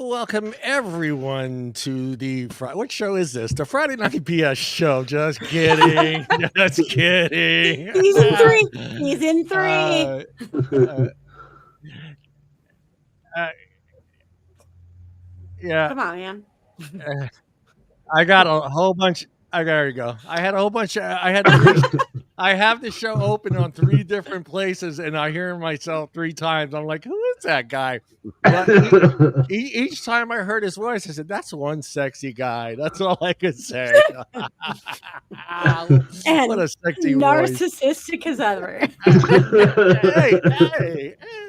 Welcome everyone to the what show is this? The Friday Night BS show. Just kidding. Just kidding. He's in three. He's in three. Yeah. Come on, man. I got a whole bunch. There you go. I had a whole bunch. I have the show open on 3 different places, and I hear myself 3 times. I'm like, who is that guy? But each time I heard his voice, I said, "That's one sexy guy." That's all I could say. And what a sexy narcissistic as ever.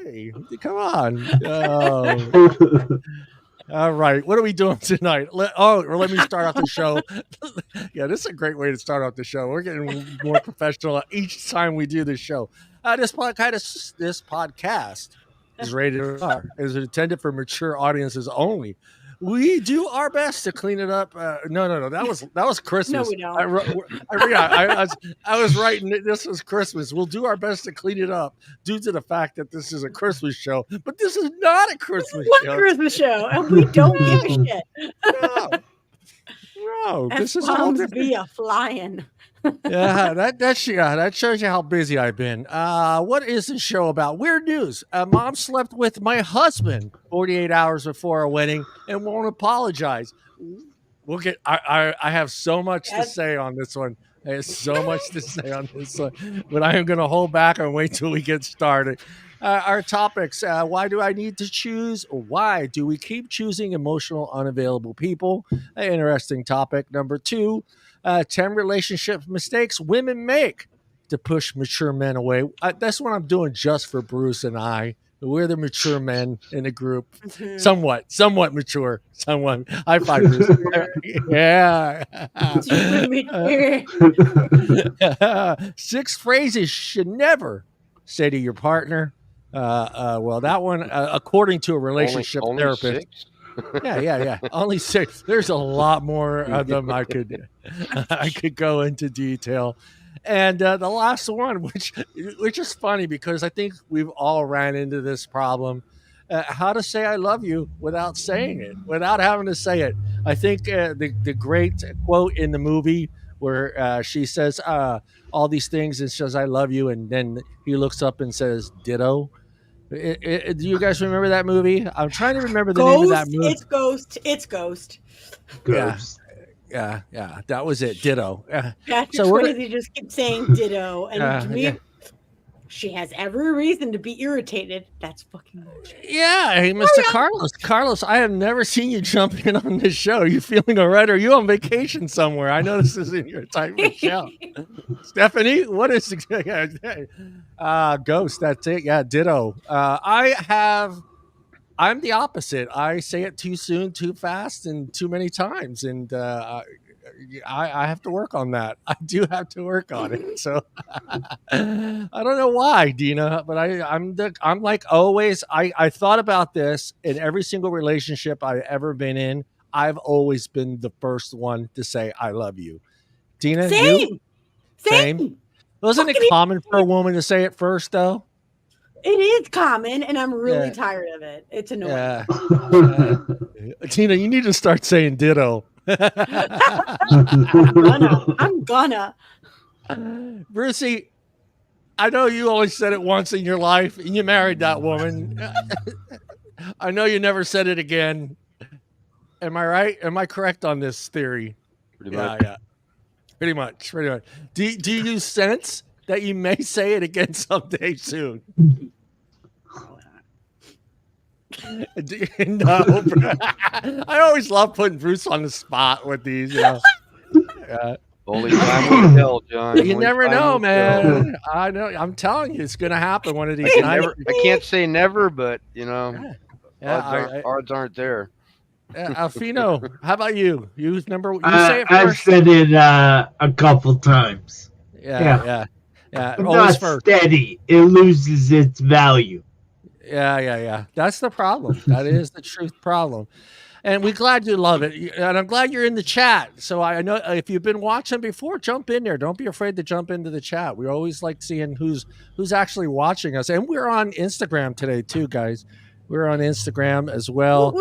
hey, come on. All right, what are we doing tonight? Let me start off the show. Yeah, this is a great way to start off the show. We're getting more professional each time we do the show. This podcast is rated R. Is intended for mature audiences only. We do our best to clean it up. No. That was Christmas. No, we don't. I was writing. This was Christmas. We'll do our best to clean it up due to the fact that this is a Christmas show. But this is not a Christmas show. What Christmas show? And we don't give a shit. No, this is all different. Be a flying. Yeah, that shows you how busy I've been. What is the show about? Weird news. Mom slept with my husband 48 hours before our wedding and won't apologize. We'll get. I have so much to say on this one. There's so much to say on this one, but I am going to hold back and wait till we get started. Our topics: why do I need to choose? Why do we keep choosing emotional, unavailable people? An interesting topic. Number 2. 10 relationship mistakes women make to push mature men away. That's what I'm doing just for Bruce and I. We're the mature men in the group. Mm-hmm. Somewhat mature. Somewhat. High five, Bruce. Yeah. 6 phrases you should never say to your partner. Well, that one, according to a relationship therapist. 6? Yeah. Only 6. There's a lot more of them I could go into detail. And the last one, which is funny because I think we've all ran into this problem. How to say I love you without saying it, without having to say it. I think the great quote in the movie where she says all these things and says I love you, and then he looks up and says ditto. Do you guys remember that movie? I'm trying to remember the name of that movie. It's Ghost. Yeah. That was it. Ditto. Patrick Swayze just keeps saying ditto, and to me, she has every reason to be irritated. That's fucking bullshit. Yeah, hey, Mr. Carlos. Carlos, I have never seen you jump in on this show. Are you feeling all right? Are you on vacation somewhere? I know this isn't your type of show. Stephanie, what is Ghost? That's it. Yeah, ditto. I'm the opposite. I say it too soon, too fast, and too many times, and I have to work on that. I do have to work on it. So I don't know why, Deana, but I'm like always. I thought about this in every single relationship I've ever been in. I've always been the first one to say I love you. Deana, Same. Wasn't it common for a woman to say it first, though? It is common, and I'm really tired of it. It's annoying. Yeah. Tina, you need to start saying ditto. I'm gonna. Brucey, I know you only said it once in your life, and you married that woman. I know you never said it again. Am I right? Am I correct on this theory? Pretty much. Yeah. Pretty much. Do you sense that you may say it again someday soon? No, I always love putting Bruce on the spot with these. Only time will tell, John. You never know, man. I know. I'm telling you, it's going to happen one of these nights. I can't say never, but odds aren't there. Alfino, how about you? You say it first. I've said it a couple times. Yeah. Not first. Steady. It loses its value. Yeah. That's the problem. That is the truth problem. And we're glad you love it. And I'm glad you're in the chat. So I know if you've been watching before, jump in there. Don't be afraid to jump into the chat. We always like seeing who's actually watching us. And we're on Instagram today too, guys. We're on Instagram as well.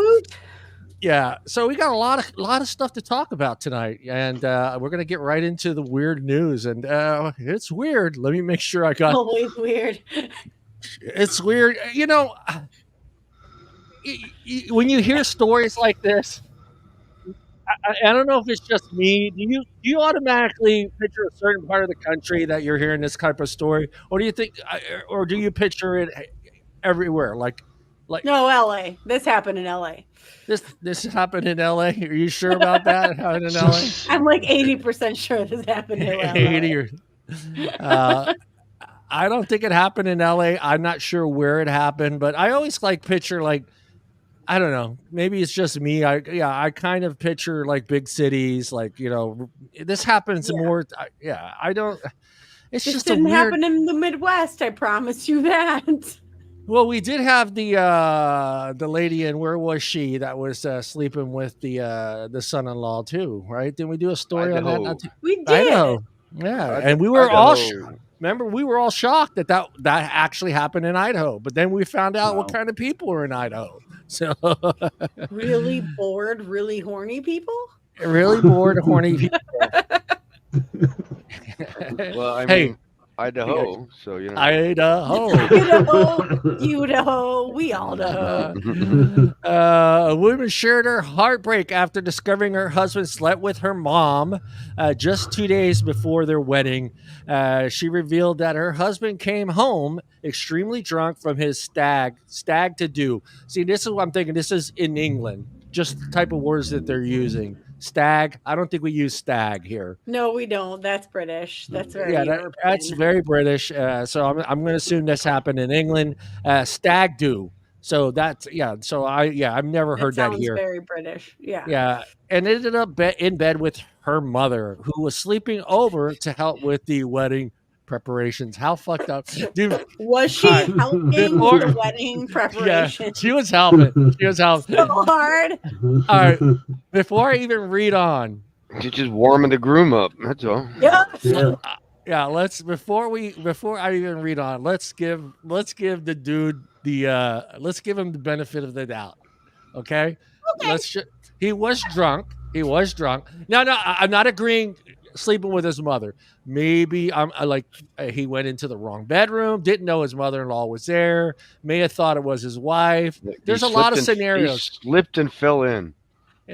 Yeah, so we got a lot of stuff to talk about tonight, and we're gonna get right into the weird news. And it's weird. Let me make sure I got. Always weird. It's weird. When you hear stories like this, I don't know if it's just me. Do you automatically picture a certain part of the country that you're hearing this type of story, or do you think, or do you picture it everywhere? Like No, LA. This happened in LA. this happened in LA. Are you sure about that? It happened in LA? I'm like 80% sure this happened in LA. 80 or, I don't think it happened in LA. I'm not sure where it happened, but I always picture I don't know. Maybe it's just me. I kind of picture big cities, this happens more. I don't. It's This just didn't a weird. happen in the Midwest. I promise you that. Well, we did have the lady, and where was she that was sleeping with the son-in-law too, right? Didn't we do a story on that? Idaho. We did. I know. Yeah, and we were all. Idaho. Remember, we were all shocked that actually happened in Idaho, but then we found out what kind of people were in Idaho. So Really bored, really horny people. really bored, horny people. Well, I Hey. mean, Idaho. So Idaho. Idaho, we all know. A woman shared her heartbreak after discovering her husband slept with her mom just 2 days before their wedding. She revealed that her husband came home extremely drunk from his stag to do. See, this is what I'm thinking. This is in England, just the type of words that they're using. Stag. I don't think we use stag here. No, we don't. That's British. That's very Yeah, European. that's very British. So I'm going to assume this happened in England. Stag do. So that's So I've never heard that sounds here. very British. Yeah. Yeah, and ended up in bed with her mother, who was sleeping over to help with the wedding preparations. How fucked up, dude? Was she helping Before- the wedding Yeah, preparation she was helping. She was helping. so hard? All right, before I even read on, just warming the groom up. That's all. Yeah. Yeah. let's before I even read on, let's give the dude let's give him the benefit of the doubt. Okay. He was drunk. No, I'm not agreeing. Sleeping with his mother. Maybe he went into the wrong bedroom. Didn't know his mother-in-law was there. May have thought it was his wife. There's a lot of scenarios. He slipped and fell in.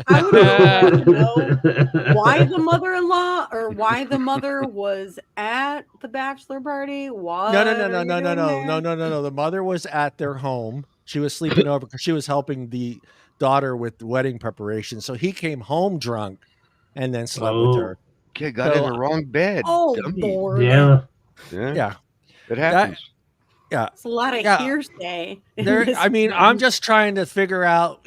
I would want to know why the mother-in-law or why the mother was at the bachelor party. Why? No. The mother was at their home. She was sleeping over because she was helping the daughter with the wedding preparation. So he came home drunk and then slept with her. Okay, got in the wrong bed. Oh, dummy. Lord. Yeah. Yeah. It happens. It's a lot of hearsay. I'm just trying to figure out,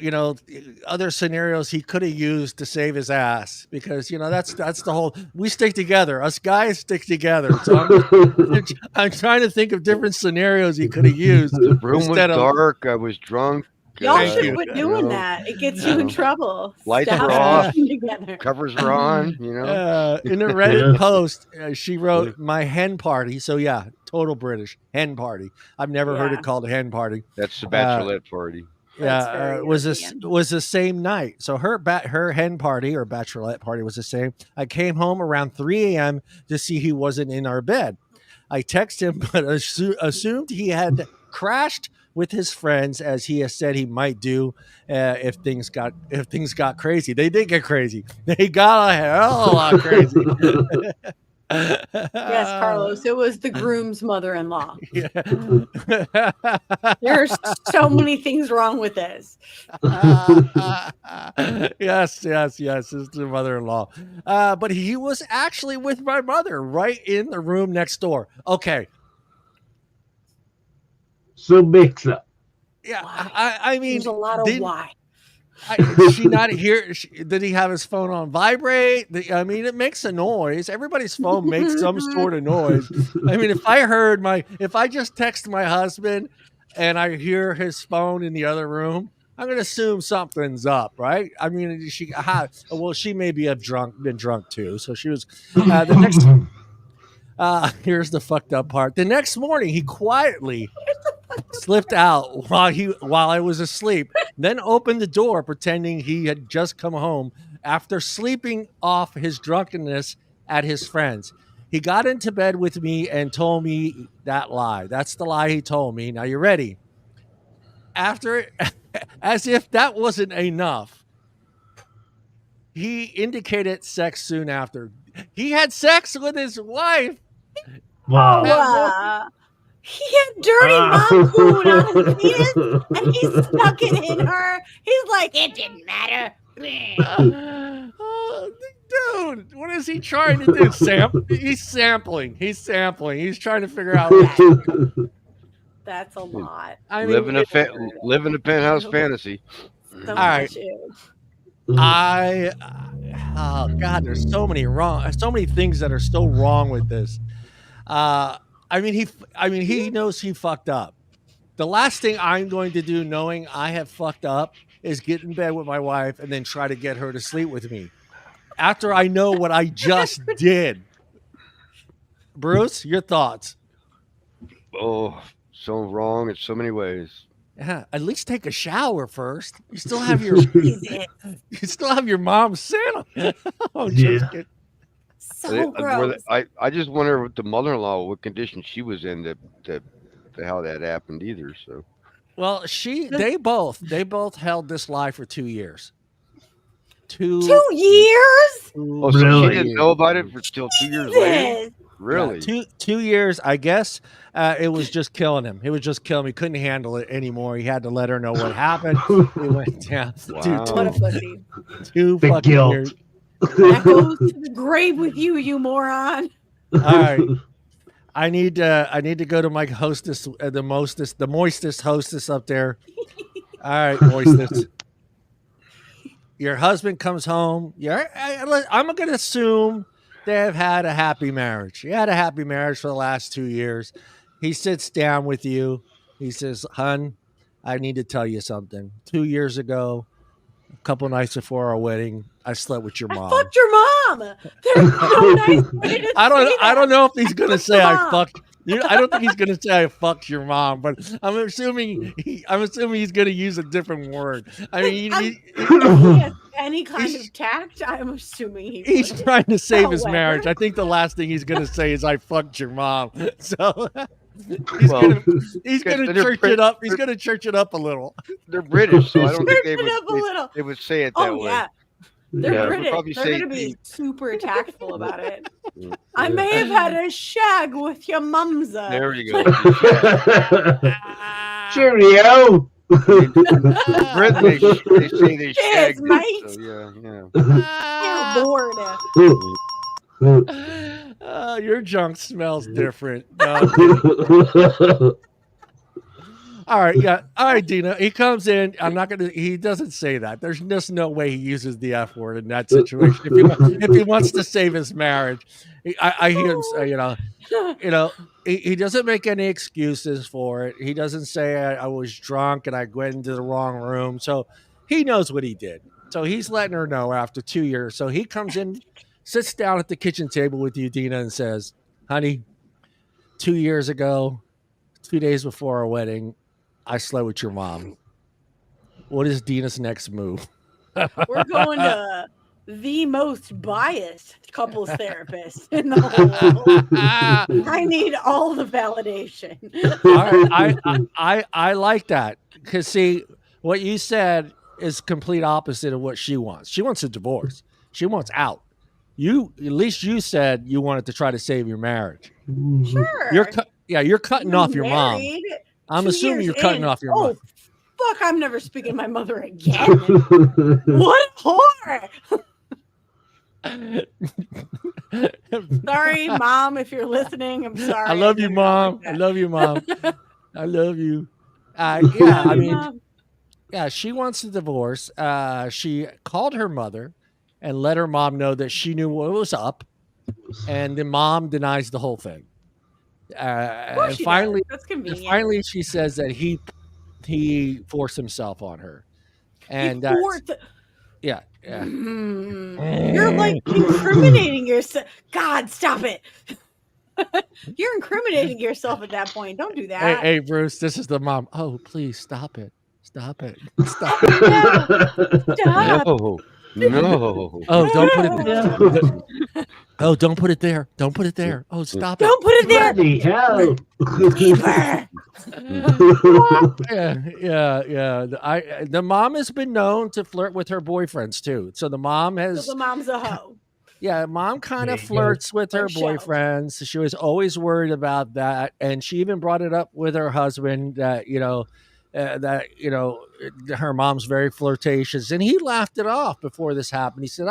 other scenarios he could have used to save his ass because, that's the whole, we stick together. Us guys stick together. So I'm trying to think of different scenarios he could have used. The room was dark. I was drunk. Y'all should quit doing that. It gets you in trouble. Lights Stop were off. together. Covers were on. In a Reddit post, she wrote, "My hen party." So yeah, total British hen party. I've never heard it called a hen party. That's the bachelorette party. Yeah, was the same night. So her hen party or bachelorette party was the same. I came home around 3 a.m. to see he wasn't in our bed. I texted him, but assumed he had crashed with his friends, as he has said he might do if things got crazy. They did get crazy. They got a hell of a lot crazy. Yes, Carlos, it was the groom's mother-in-law. Yeah. There's so many things wrong with this. Yes, it's the mother-in-law. But he was actually with my mother right in the room next door. Okay. So mix up. Yeah, I mean, there's a lot of why. She not here? Did he have his phone on vibrate? It makes a noise. Everybody's phone makes some sort of noise. I mean, if I just text my husband and I hear his phone in the other room, I'm gonna assume something's up, right? I mean, she may be been drunk too. So she was the next. Here's the fucked up part. The next morning, he quietly slipped out while I was asleep then opened the door pretending he had just come home after sleeping off his drunkenness at his friend's. He got into bed with me and told me that lie. That's the lie he told me. Now you're ready. After, as if that wasn't enough, he indicated sex soon after. He had sex with his wife. Wow. He had dirty mom food on his penis, and he stuck it in her. He's like, it didn't matter. Dude, what is he trying to do? He's sampling. He's trying to figure out. That's a lot. I live mean, in a penthouse fantasy. So all right. much is. Oh God, there's so many things that are so wrong with this. I mean, he knows he fucked up. The last thing I'm going to do, knowing I have fucked up, is get in bed with my wife and then try to get her to sleep with me after I know what I just did. Bruce, your thoughts? Oh, so wrong in so many ways. Yeah, at least take a shower first. You still have your mom's sandal. Oh, just kidding. So gross. I just wonder what the mother-in-law, what condition she was in to how that happened either. So, well, they both held this lie for 2 years. 2 years? Oh, so Really? she didn't know about it for still 2 years later. Really? Yeah, 2 years, I guess. It was just killing him. It was just killing him. He couldn't handle it anymore. He had to let her know what happened. He went down. Wow. Dude, What a pussy. 2 The fucking guilt. years. That goes to the grave with you, you moron. All right. I need to go to my hostess, the moistest hostess up there. All right, moistest. Your husband comes home. I'm going to assume they have had a happy marriage. He had a happy marriage for the last 2 years. He sits down with you. He says, "Hun, I need to tell you something. 2 years ago, a couple nights before our wedding, I slept with your mom." I fucked your mom. There's no nice way to I don't know if he's gonna say I mom. fucked. I don't think he's gonna say I fucked your mom, but I'm assuming he's gonna use a different word. I mean, If he has any kind of tact, I'm assuming he's would. trying to save his However. marriage. I think the last thing he's gonna say is I fucked your mom. So he's gonna church it up. He's gonna church it up a little. They're British, so I don't think Church it up a little. they would say it that Oh way. yeah. They're Yeah. British. Probably They're say going to be super tactful about it. Yeah. I may have had a shag with your mumsa. There you go. Cheerio. In Britain, they say they Cheers, shag. mate. So, yeah. You're bored. Your junk smells different. All right, yeah. All right, Deana. He comes in. He doesn't say that. There's just no way he uses the F word in that situation. If he wants to save his marriage, I hear him say, he doesn't make any excuses for it. He doesn't say I was drunk and I went into the wrong room. So he knows what he did. So he's letting her know after 2 years. So he comes in, sits down at the kitchen table with you, Deana, and says, "Honey, 2 years ago, 2 days before our wedding, I slept with your mom. What is Deana's next move?" We're going to the most biased couples therapist in the whole world. I need all the validation. All right, I like that because see what you said is complete opposite of what she wants. She wants a divorce. She wants out. At least you said you wanted to try to save your marriage. Sure. You're cutting off your mom. I'm 2 assuming years you're cutting in. off your mom. Fuck, I'm never speaking to my mother again. What a whore. Sorry, Mom, if you're listening. I'm sorry. I love you, Mom. I love you, Mom. I love you. I mean, yeah, she wants a divorce. She called her mother and let her mom know that she knew what was up, and the mom denies the whole thing. And finally, that's convenient. And finally, she says that he forced himself on her, and yeah. You're like incriminating yourself. God, stop it! You're incriminating yourself at that point. Don't do that. Hey, Bruce, this is the mom. Oh, please stop it. Stop it. Stop it. Stop. No. Oh, don't put it there. Yeah. Oh, don't put it there. Don't put it there. Oh, stop it. Don't put it there. Bloody hell. Keeper. Yeah. The mom has been known to flirt with her boyfriends too. So the mom So has, the mom's a hoe. yeah, mom kind There of you go. flirts with her Like Shell. boyfriends. She was always worried about that, and she even brought it up with her husband that her mom's very flirtatious, and he laughed it off before this happened. He said,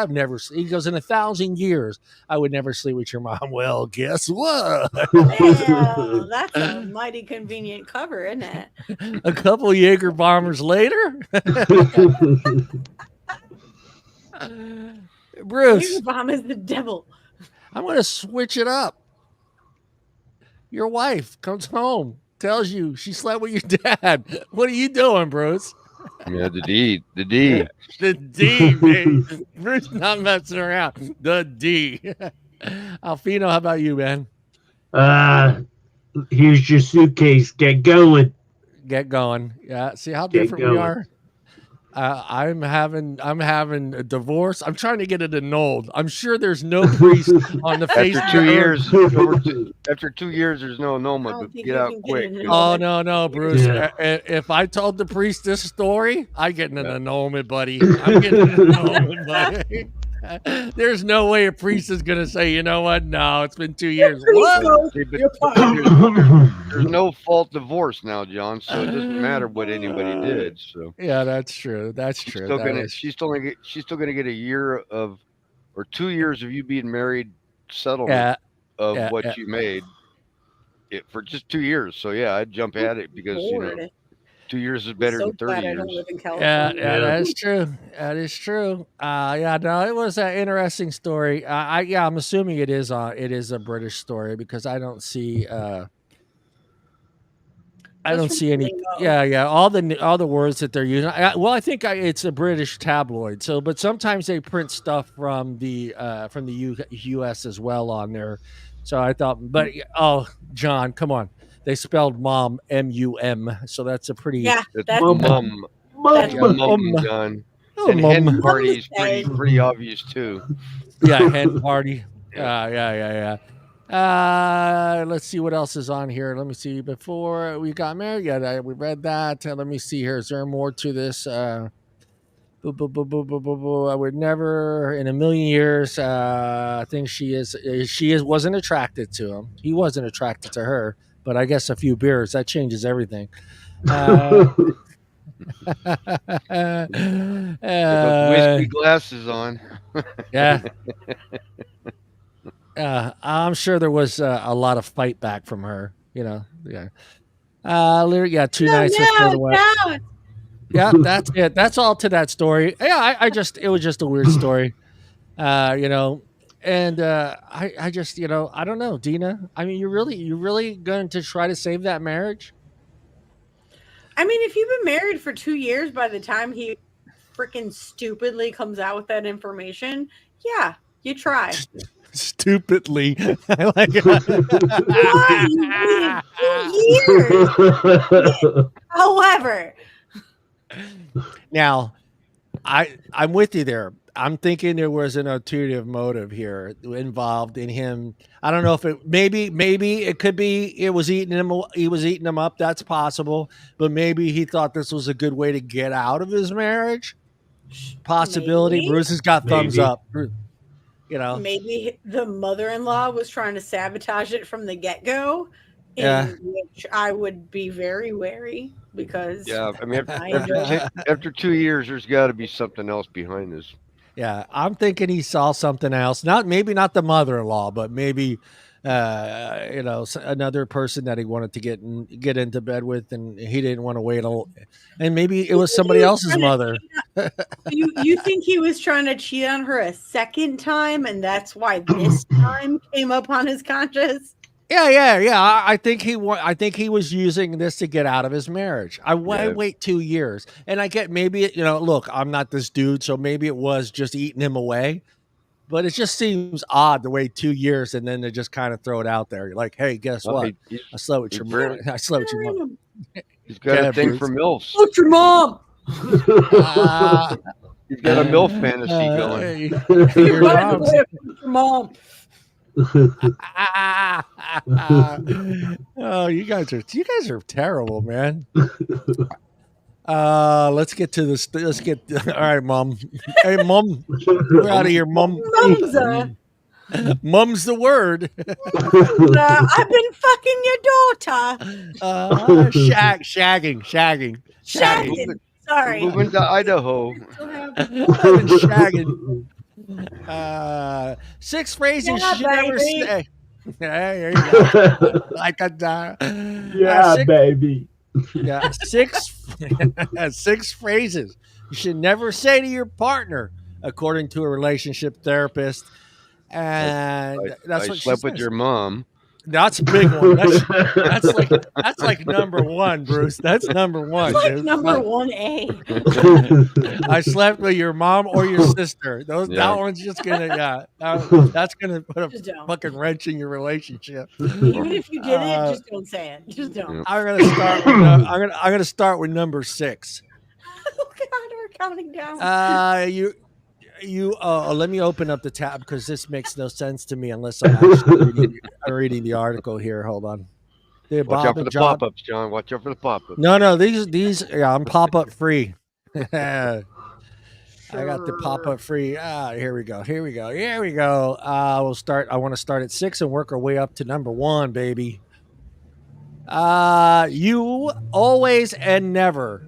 he goes, in 1,000 years, I would never sleep with your mom. Well, guess what? Well, that's a mighty convenient cover, isn't it? A couple Jaeger bombers later, Bruce, Bomb is the devil. I'm going to switch it up. Your wife comes home, tells you she slept with your dad. What are you doing, Bruce? Yeah, the D. The D. The D, baby. Bruce not messing around. The D. Alfino, how about you, man? Here's your suitcase. Get going. Get going. Yeah. See how Get different we going. are. I'm having a divorce. I'm trying to get it annulled. I'm sure there's no priest on the face After of 2 the years, earth. after 2 years, there's no I annulment, don't but think get you out can get quick. it 'cause- annulled. Oh no, Bruce! Yeah. If I told the priest this story, I get an annulment, buddy. I'm getting an annulment, buddy. There's no way a priest is gonna say, you know what? No, it's been 2 years. What? See, but You're fine. there's no fault divorce now, John, so it doesn't matter what anybody did. So Yeah, that's true. That's she's true. still That gonna is- she's still gonna get a year of or 2 years of you being married settlement Yeah, of yeah, what yeah. you made it for just 2 years. So yeah, I'd jump at it because Lord. 2 years is better so than 30 glad I don't years. live in Yeah, California. yeah, that is true. That is true. Yeah, no, it was an interesting story. I'm assuming it is a British story because I don't see Just from any. lingo. Yeah. All the words that they're using. I think it's a British tabloid. So, but sometimes they print stuff from the U.S. as well on there. So I thought, but John, come on, they spelled mom M-U-M. So that's a pretty Yeah, It's that's mum. That's Yeah, mum. mum, John. Oh, And hen mum. party's Mum. pretty obvious too. Yeah, hen party. Yeah. Let's see what else is on here. Let me see. Before we got married, we read that. Let me see here. Is there more to this? I would never in a million years think she wasn't attracted to him. He wasn't attracted to her, but I guess a few beers that changes everything. With those whiskey glasses on. Yeah. I'm sure there was a lot of fight back from her, Yeah. Two nights before the wedding. no. Yeah, that's it. That's all to that story. Yeah, it was just a weird story, and I just, I don't know, Deana. I mean, you're really going to try to save that marriage? I mean, if you've been married for 2 years, by the time he freaking stupidly comes out with that information, yeah, you try. Stupidly. I like it. Why? You waited 2 years. However, Now, I'm with you there. I'm thinking there was an alternative motive here involved in him. I don't know if maybe it could be he was eating him up. That's possible. But maybe he thought this was a good way to get out of his marriage. Possibility. Maybe. Bruce has got thumbs Maybe. up. maybe the mother-in-law was trying to sabotage it from the get-go, Yeah. in which I would be very wary because Yeah, I mean, I enjoy after 2 years, there's got to be something else behind this. Yeah, I'm thinking he saw something else. Maybe not the mother-in-law, but maybe another person that he wanted to get into bed with, and he didn't want to wait. And maybe it was somebody else's mother. you think he was trying to cheat on her a second time, and that's why this time came up on his conscience? Yeah. I think he was using this to get out of his marriage. Why wait 2 years? And I get maybe look, I'm not this dude, so maybe it was just eating him away. but it just seems odd the way 2 years and then they just kind of throw it out there. You're like, hey, guess Well, what? I slept with your mom. I slept with your mom. He's got Yeah, a thing Bruce. for MILFs. What's your mom? He's got a MILF fantasy going. Your mom's. Your mom. Oh, you guys are terrible, man. Let's get to this. Let's get. All right, Mom. Hey, Mom, we're out of here, Mom. Mum's the word. I've been fucking your daughter. Shagging. Sorry. Moving to Idaho. I've been shagging. 6 phrases you should never say. There you go. Like a baby. Yeah, 6 phrases you should never say to your partner, according to a relationship therapist. And that's what I slept with your mom. That's a big one. That's like number 1, Bruce. That's number 1. That's like dude. number 1A. I slept with your mom or your sister. That one's just gonna that's gonna put a fucking wrench in your relationship. Even if you did it, just don't say it. Just don't. I'm gonna start with number 6. Oh God, we're counting down. You let me open up the tab because this makes no sense to me unless I'm actually reading the article here. Hold on. Watch out for the pop-ups, John. Watch out for the pop-ups. No, these I'm pop-up free. I got the pop-up free. Here we go. We'll start. I want to start at 6 and work our way up to number 1, baby. You always and never.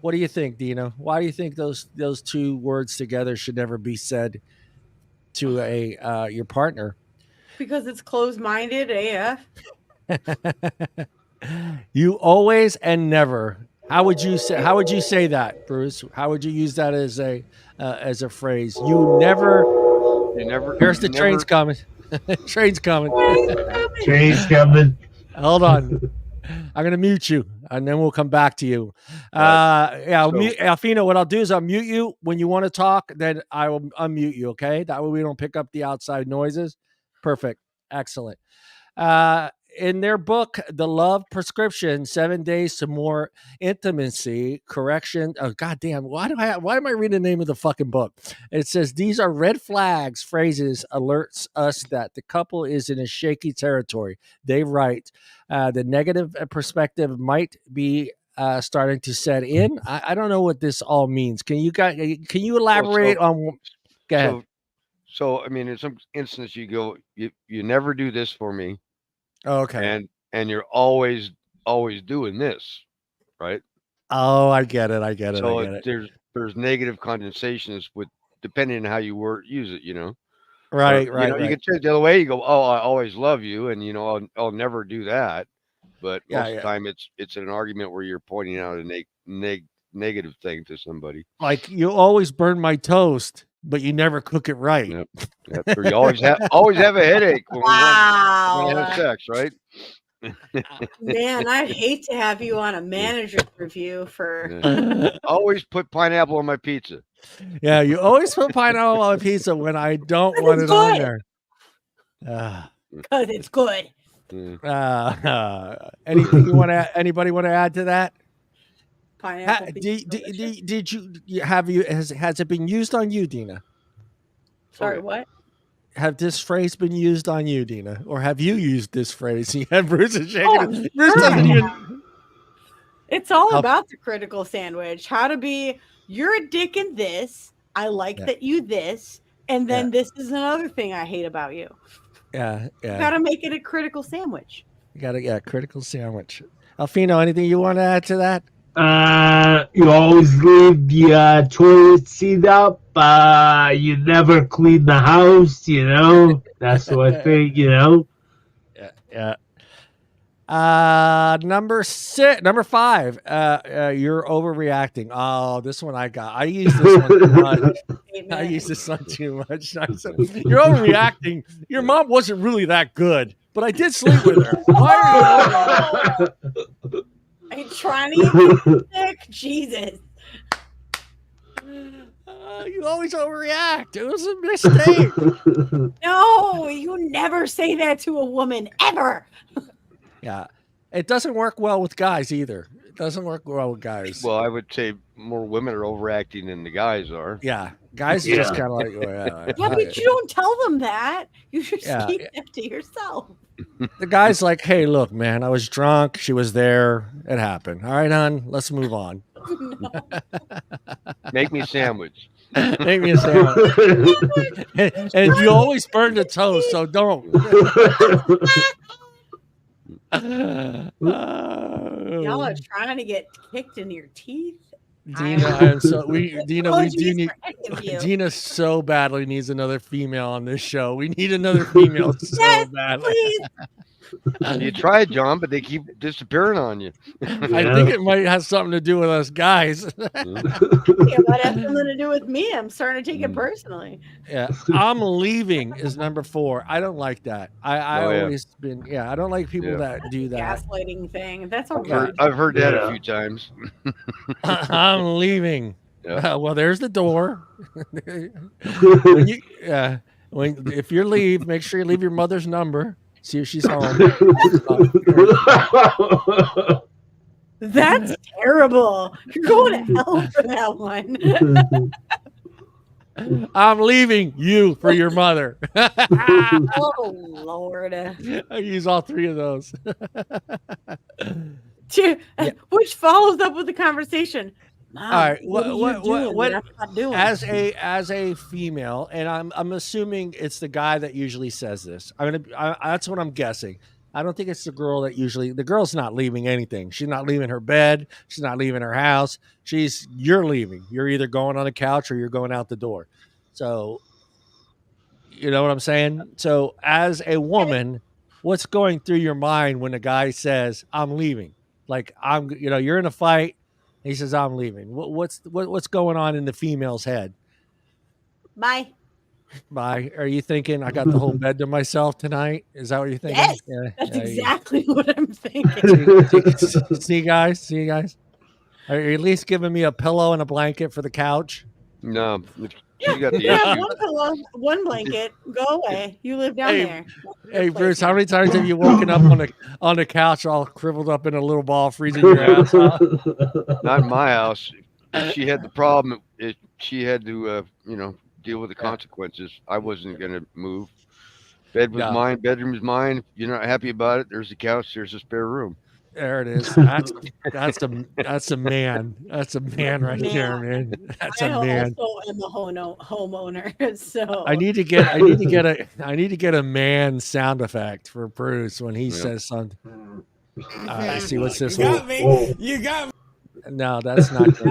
What do you think, Deana? Why do you think those 2 words together should never be said to your partner? Because it's closed-minded AF. You always and never. How would you say that, Bruce? How would you use that as a phrase? You never. Here's the train's coming. Train's coming. Train's coming. Hold on. I'm going to mute you, and then we'll come back to you. Alfino, what I'll do is I'll mute you when you want to talk, then I will unmute you, okay? That way we don't pick up the outside noises. Perfect. Excellent. In their book, The Love Prescription, 7 Days to More Intimacy, Correction. Oh, goddamn. Why am I reading the name of the fucking book? It says, these are red flags, phrases, alerts us that the couple is in a shaky territory. They write, the negative perspective might be starting to set in. I don't know what this all means. Can you elaborate on? Go ahead. So, I mean, in some instance, you go, you never do this for me. Okay. And you're always doing this, right? Oh, I get it. So there's negative connotations with depending on how you use it, you know. Right. You can say it the other way. You go, oh, I always love you, and I'll never do that. But most of the time, it's an argument where you're pointing out a negative thing to somebody. Like, you always burn my toast, but you never cook it right. Yep. Or you always have a headache when we have sex, right? Man, I'd hate to have you on a manager's review for. Always put pineapple on my pizza. Yeah, you always put pineapple on pizza when I don't want it on there. Because it's good. Anything you want to? Anybody want to add to that? Pineapple. Did you have you has it been used on you, Deana? Sorry, what? Have this phrase been used on you, Deana, or have you used this phrase? Yeah, Bruce is shaking. Bruce doesn't even. It's all about the critical sandwich. How to be. You're a dick in this. I like that you this, and then this is another thing I hate about you. Yeah. You gotta make it a critical sandwich. You gotta critical sandwich. Alfino, anything you want to add to that? You always leave the toilet seat up. You never clean the house, That's one thing, Yeah. Number 5. You're overreacting. Oh, this one I got. I use this one too much. I use this one too much. I said, you're overreacting. Your mom wasn't really that good, but I did sleep with her. Why are you? Are you trying to get sick? Jesus. You always overreact. It was a mistake. No, you never say that to a woman ever. Yeah. It doesn't work well with guys either. It doesn't work well with guys. Well, I would say more women are overacting than the guys are. Yeah. Guys are just kind of like, well, Yeah, but you don't tell them that. You should Yeah. keep that to yourself. the guy's like, hey, look, man, I was drunk. She was there. It happened. All right, hon, let's move on. No. Make me a sandwich. Make me a sandwich. and you always burn the toast, so don't. Y'all are trying to get kicked in your teeth. Deana, we do need. Deana Deana so badly needs another female on this show. We need another female so Yes, badly. please. You tried, John, but they keep disappearing on you. I think it might have something to do with us guys. It might have something to do with me. I'm starting to take it personally. Yeah, I'm leaving is number 4. I don't like that. I always been I don't like people that do that. Gaslighting thing. That's okay. I've heard that a few times. I'm leaving. Yeah. Well, there's the door. If you leave, make sure you leave your mother's number. See if she's home. That's terrible. You're going to hell for that one. I'm leaving you for your mother. Oh, Lord. I use all 3 of those. Which follows up with the conversation. Mom, All right, what I'm not doing? as a female, and I'm assuming it's the guy that usually says this. That's what I'm guessing. I don't think it's the girl that usually. The girl's not leaving anything. She's not leaving her bed. She's not leaving her house. You're leaving. You're either going on the couch or you're going out the door. So, you know what I'm saying? So, as a woman, what's going through your mind when a guy says, "I'm leaving"? Like you're in a fight. He says, "I'm leaving." What's going on in the female's head? Bye. Are you thinking I got the whole bed to myself tonight? Is that what you're thinking? Yes, that's exactly what I'm thinking. See, guys? Are you at least giving me a pillow and a blanket for the couch? No. You got the have one pillow, one blanket. Go away. You live down there. Hey, Bruce, how many times have you woken up on the couch all crippled up in a little ball, freezing your ass off? Not in my house. If she had the problem, she had to, deal with the consequences. I wasn't going to move. Bed was mine. Bedroom was mine. If you're not happy about it, there's the couch. There's a spare room. There it is. That's a man. That's a man right there, man. That's a man. I also am a homeowner, so I need to get a man sound effect for Bruce when he says something. See what's this one? You got me. No, that's not good.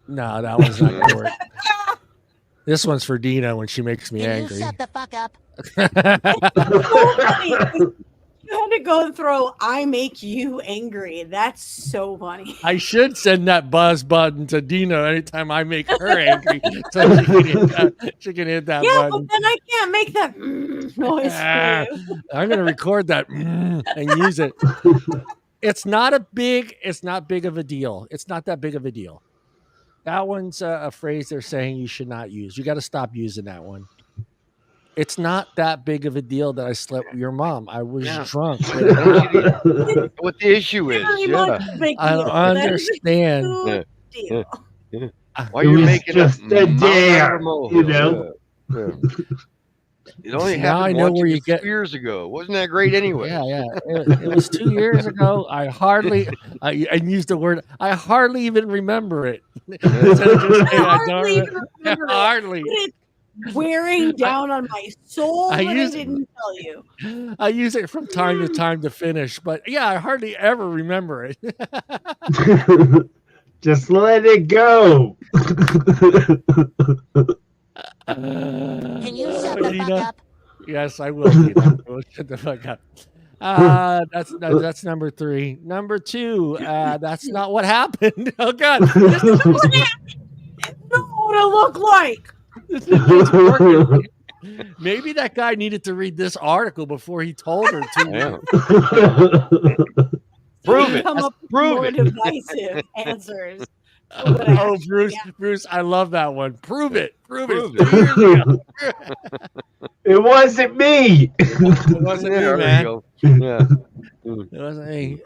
No, that one's not gonna work. This one's for Deana when she makes me angry. You shut the fuck up. You had to go and throw "I make you angry." That's so funny. I should send that buzz button to Deana anytime I make her angry, so she can hit that button. But then I can't make that noise for you. I'm gonna record that and use it. It's not big of a deal. It's not that big of a deal. That one's a phrase they're saying you should not use. You got to stop using that one. It's not that big of a deal that I slept with your mom. I was drunk. What the issue is? I don't understand. Why you're making just a dare, It only happened now I know where you get 2 years ago. Wasn't that great anyway? Yeah. It was 2 years ago. I used the word. I hardly even remember it. Hardly. It's wearing down on my soul. I didn't tell you. I use it from time to time to finish, but I hardly ever remember it. Just let it go. Can you shut the fuck up? Yes, I will. Shut the fuck up. That's number 3. Number 2. That's not what happened. Oh God, this is what happened. Know what it looked like. Maybe that guy needed to read this article before he told her to. Prove it. Come up with more divisive answers. Oh, Bruce, I love that one. Prove it. Prove it. It wasn't me. It wasn't me, There man. you go. Yeah. It wasn't me.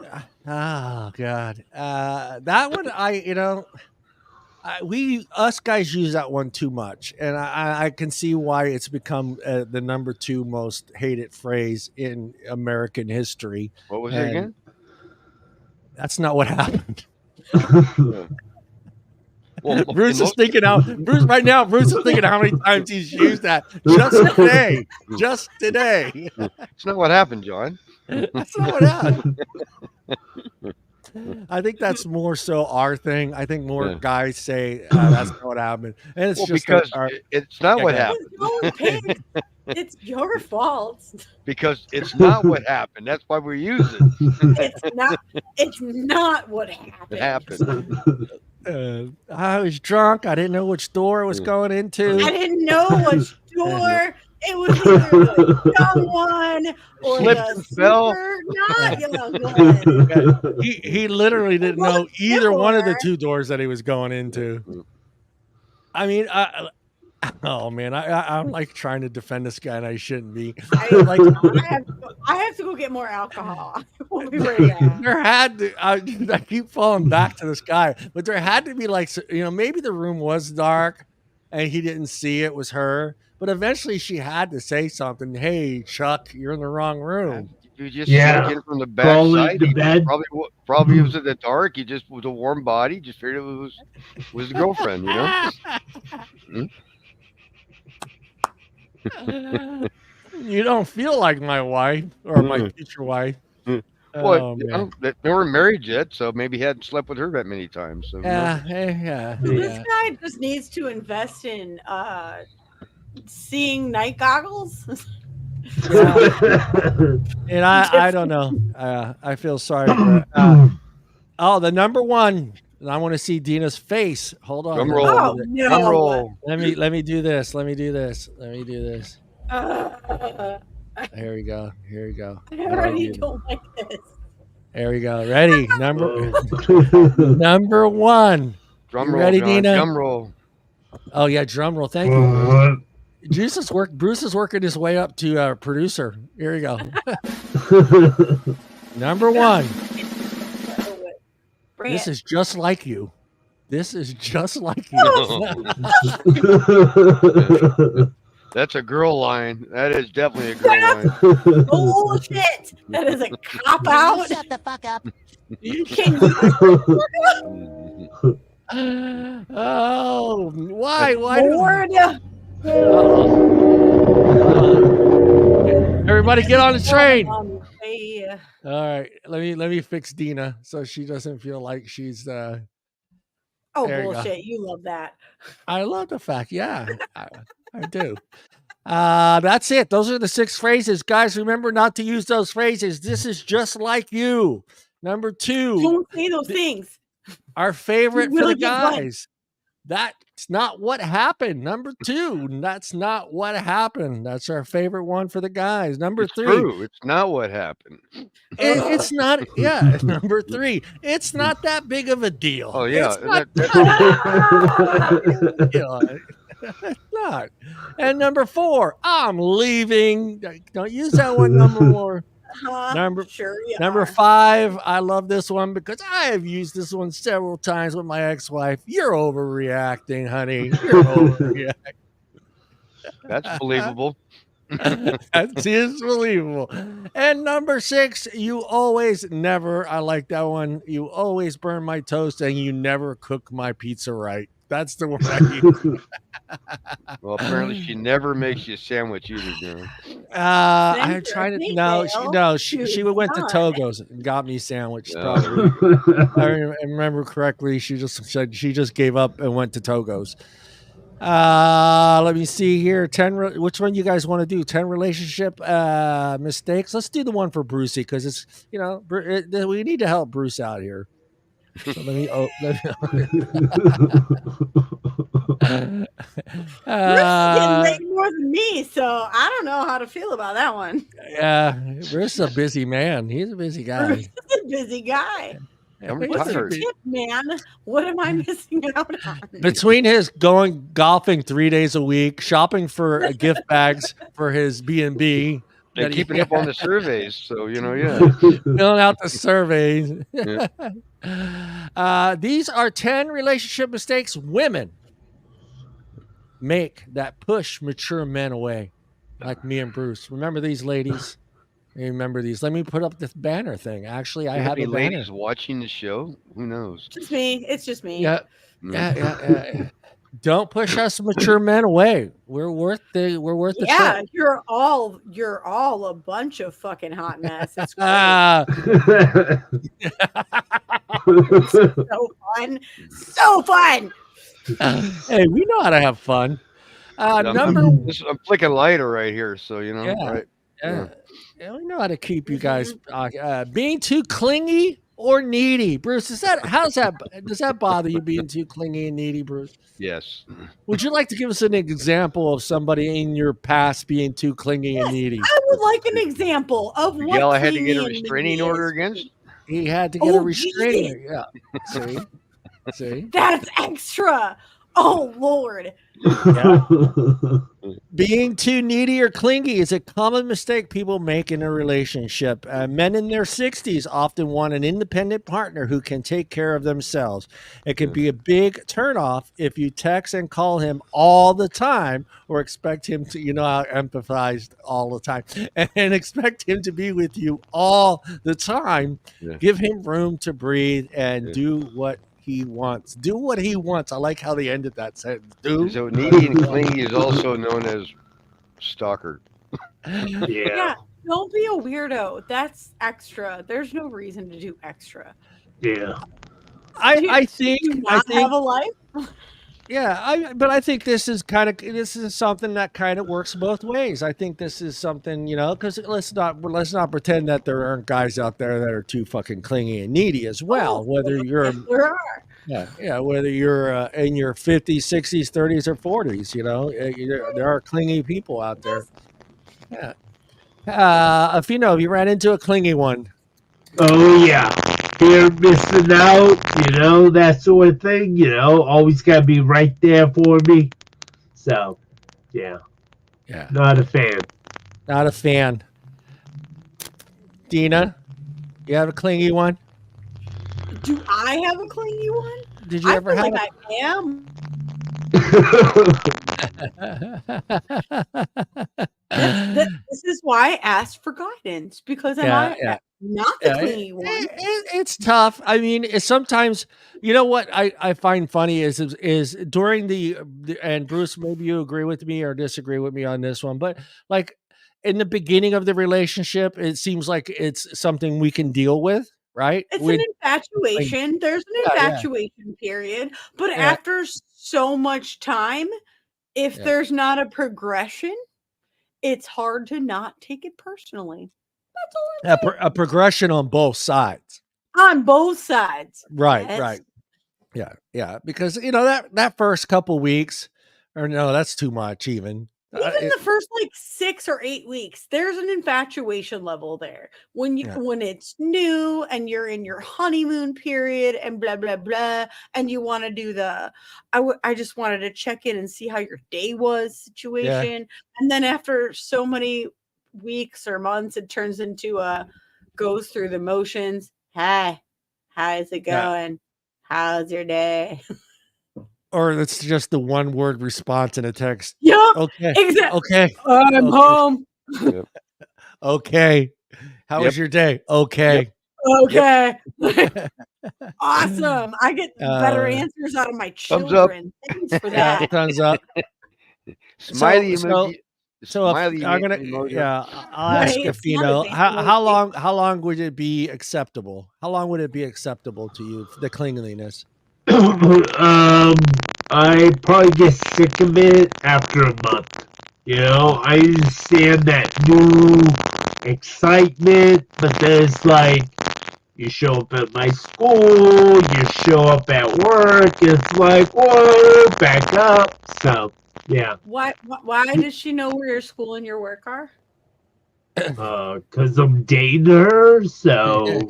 Oh God, that one. Us guys use that one too much, and I can see why it's become the number 2 most hated phrase in American history. What was it again? That's not what happened. Yeah. Well, Bruce is thinking out. Bruce right now. Bruce is thinking how many times he's used that just today. Just today. It's not what happened, John. That's not what happened. I think that's more so our thing. I think more guys say that's not what happened, and it's just because it's not what happened. It's your fault. Because it's not what happened. That's why we use it. It's not what happened. It happened. I was drunk. I didn't know which door I was going into. I didn't know which door. It was either the young one or the super not young one. He literally didn't know either one of the 2 doors that he was going into. I mean, oh man, I'm like trying to defend this guy, and I shouldn't be. I have to go get more alcohol. We'll be right back. There had to. I keep falling back to this guy, but there had to be like, maybe the room was dark, and he didn't see it was her. But eventually, she had to say something. Hey, Chuck, you're in the wrong room. You just snuck in from the back side. The bed. Probably it was in the dark. He just was a warm body. Just figured it was the girlfriend. You don't feel like my wife or my future wife. Well, they weren't married yet, so maybe he hadn't slept with her that many times. So, This guy just needs to invest in seeing night goggles. And I don't know. I feel sorry. The number 1. And I want to see Deana's face. Hold on. Drum roll. Oh, no. Drum roll. Let me do this. Here we go. I already don't like this. There we go. Ready? Number 1. Drum roll. Ready, John. Deana? Drum roll. Oh yeah, drum roll. Thank you. Bruce is working his way up to producer. Here we go. Number 1. This is just like you. This is just like you. That's a girl line. That is definitely a girl line. Bullshit. That is a cop out. Shut the fuck up. Oh, why? Lord. Everybody get on the train. All right, let me fix Deana so she doesn't feel like she's oh, bullshit. You love that. I love the fact. Yeah, I do. That's it. Those are the 6 phrases. Guys, remember not to use those phrases. This is just like you. Number 2. Don't say those things. Our favorite for the guys. Right. That's not what happened. Number 2. That's not what happened. That's our favorite one for the guys. Number 3. True. It's not what happened. It's not. Yeah. Number 3. It's not that big of a deal. Oh yeah. It's not. And number 4. I'm leaving. Don't use that one. Number 4. Number 5. I love this one because I have used this one several times with my ex-wife. You're overreacting, honey. You're overreacting. That's believable. That is believable. And number 6, you always never. I like that one. You always burn my toast and you never cook my pizza right. That's the one I use. Well, apparently she never makes you a sandwich either, Darren. I tried it. No, she went to Togo's and got me a sandwich. Probably. I remember correctly. She just said she just gave up and went to Togo's. Let me see here. 10. Which one you guys want to do? 10 relationship mistakes. Let's do the one for Brucey because it's we need to help Bruce out here. So let me Bruce is getting laid more than me, so I don't know how to feel about that one. Yeah, Bruce is a busy man. He's a busy guy. Bruce is a busy guy. I'm What's your retired. tip, man? What am I missing out on? Between his going golfing 3 days a week, shopping for gift bags for his B&B, And keeping up on the surveys. So, filling out the surveys. Yeah. These are 10 relationship mistakes women make that push mature men away, like me and Bruce. Remember these ladies? Remember these? Let me put up this banner thing. Actually, I You have any a banner. ladies watching the show? Who knows? Just me. It's just me. Yeah. Don't push us mature men away. We're worth the Yeah, trip. you're all a bunch of fucking hot mess. It's great. So fun. So fun. Hey, we know how to have fun. I'm flicking lighter right here, so right. Yeah, we know how to keep you guys being too clingy or needy. Bruce, does that bother you being too clingy and needy, Bruce? Yes. Would you like to give us an example of somebody in your past being too clingy and needy? I would like an example of what Miguel had to get a clingy and restraining needy order is. against. He had to get a Oh, restraining. Yeah. See? That's extra. Oh Lord. Yeah. Being too needy or clingy is a common mistake people make in a relationship. Men in their 60s often want an independent partner who can take care of themselves. It can be a big turnoff if you text and call him all the time or expect him to, I empathized all the time, and expect him to be with you all the time. Yeah. Give him room to breathe and do what he wants. Do what he wants. I like how they ended that sentence. So needy and clingy is also known as stalker. Yeah. Don't be a weirdo. That's extra. There's no reason to do extra. Yeah. I think have a life. Yeah, but I think this is something that kind of works both ways. I think this is something, because let's not pretend that there aren't guys out there that are too fucking clingy and needy as well. Whether you're there are. whether you're in your 50s, 60s, 30s, or 40s, there are clingy people out there. Yeah. Afino, you ran into a clingy one. Oh yeah. Fear of missing out, that sort of thing, always gotta be right there for me. So, yeah. Not a fan. Not a fan. Deana, you have a clingy one? Do I have a clingy one? Did you ever have? I am. This is why I asked for guidance, because I'm not the clingy one. It's tough. I mean, it's sometimes, what I find funny is during the and Bruce, maybe you agree with me or disagree with me on this one, but like in the beginning of the relationship, it seems like it's something we can deal with, right? It's an infatuation. There's an infatuation period, but after so much time, if there's not a progression, it's hard to not take it personally. That's all. A progression on both sides. On both sides. Right, yes. Right. Yeah. Because that first couple weeks, or no, that's too much even. Even the first 6 or 8 weeks, there's an infatuation level there. When it's new and you're in your honeymoon period and blah blah blah, and you want to do I just wanted to check in and see how your day was situation, and then after so many weeks or months, it turns into goes through the motions. Hey, how's it going? How's your day? Or it's just the one word response in a text. Yep. Okay. Exactly. Okay. I'm home. Yep. Okay. How was your day? Okay. Yep. Okay. Yep. Awesome. I get better answers out of my children. Thanks for that. Thumbs up. Smiley emoji. So I'm gonna, I'll ask Afino, how long would it be acceptable? How long would it be acceptable to you, the clinginess? I probably get sick of it after a month. I understand that new excitement, but there's you show up at my school, you show up at work, it's whoa, back up. So, yeah. Why does she know where your school and your work are? Because I'm dating her, so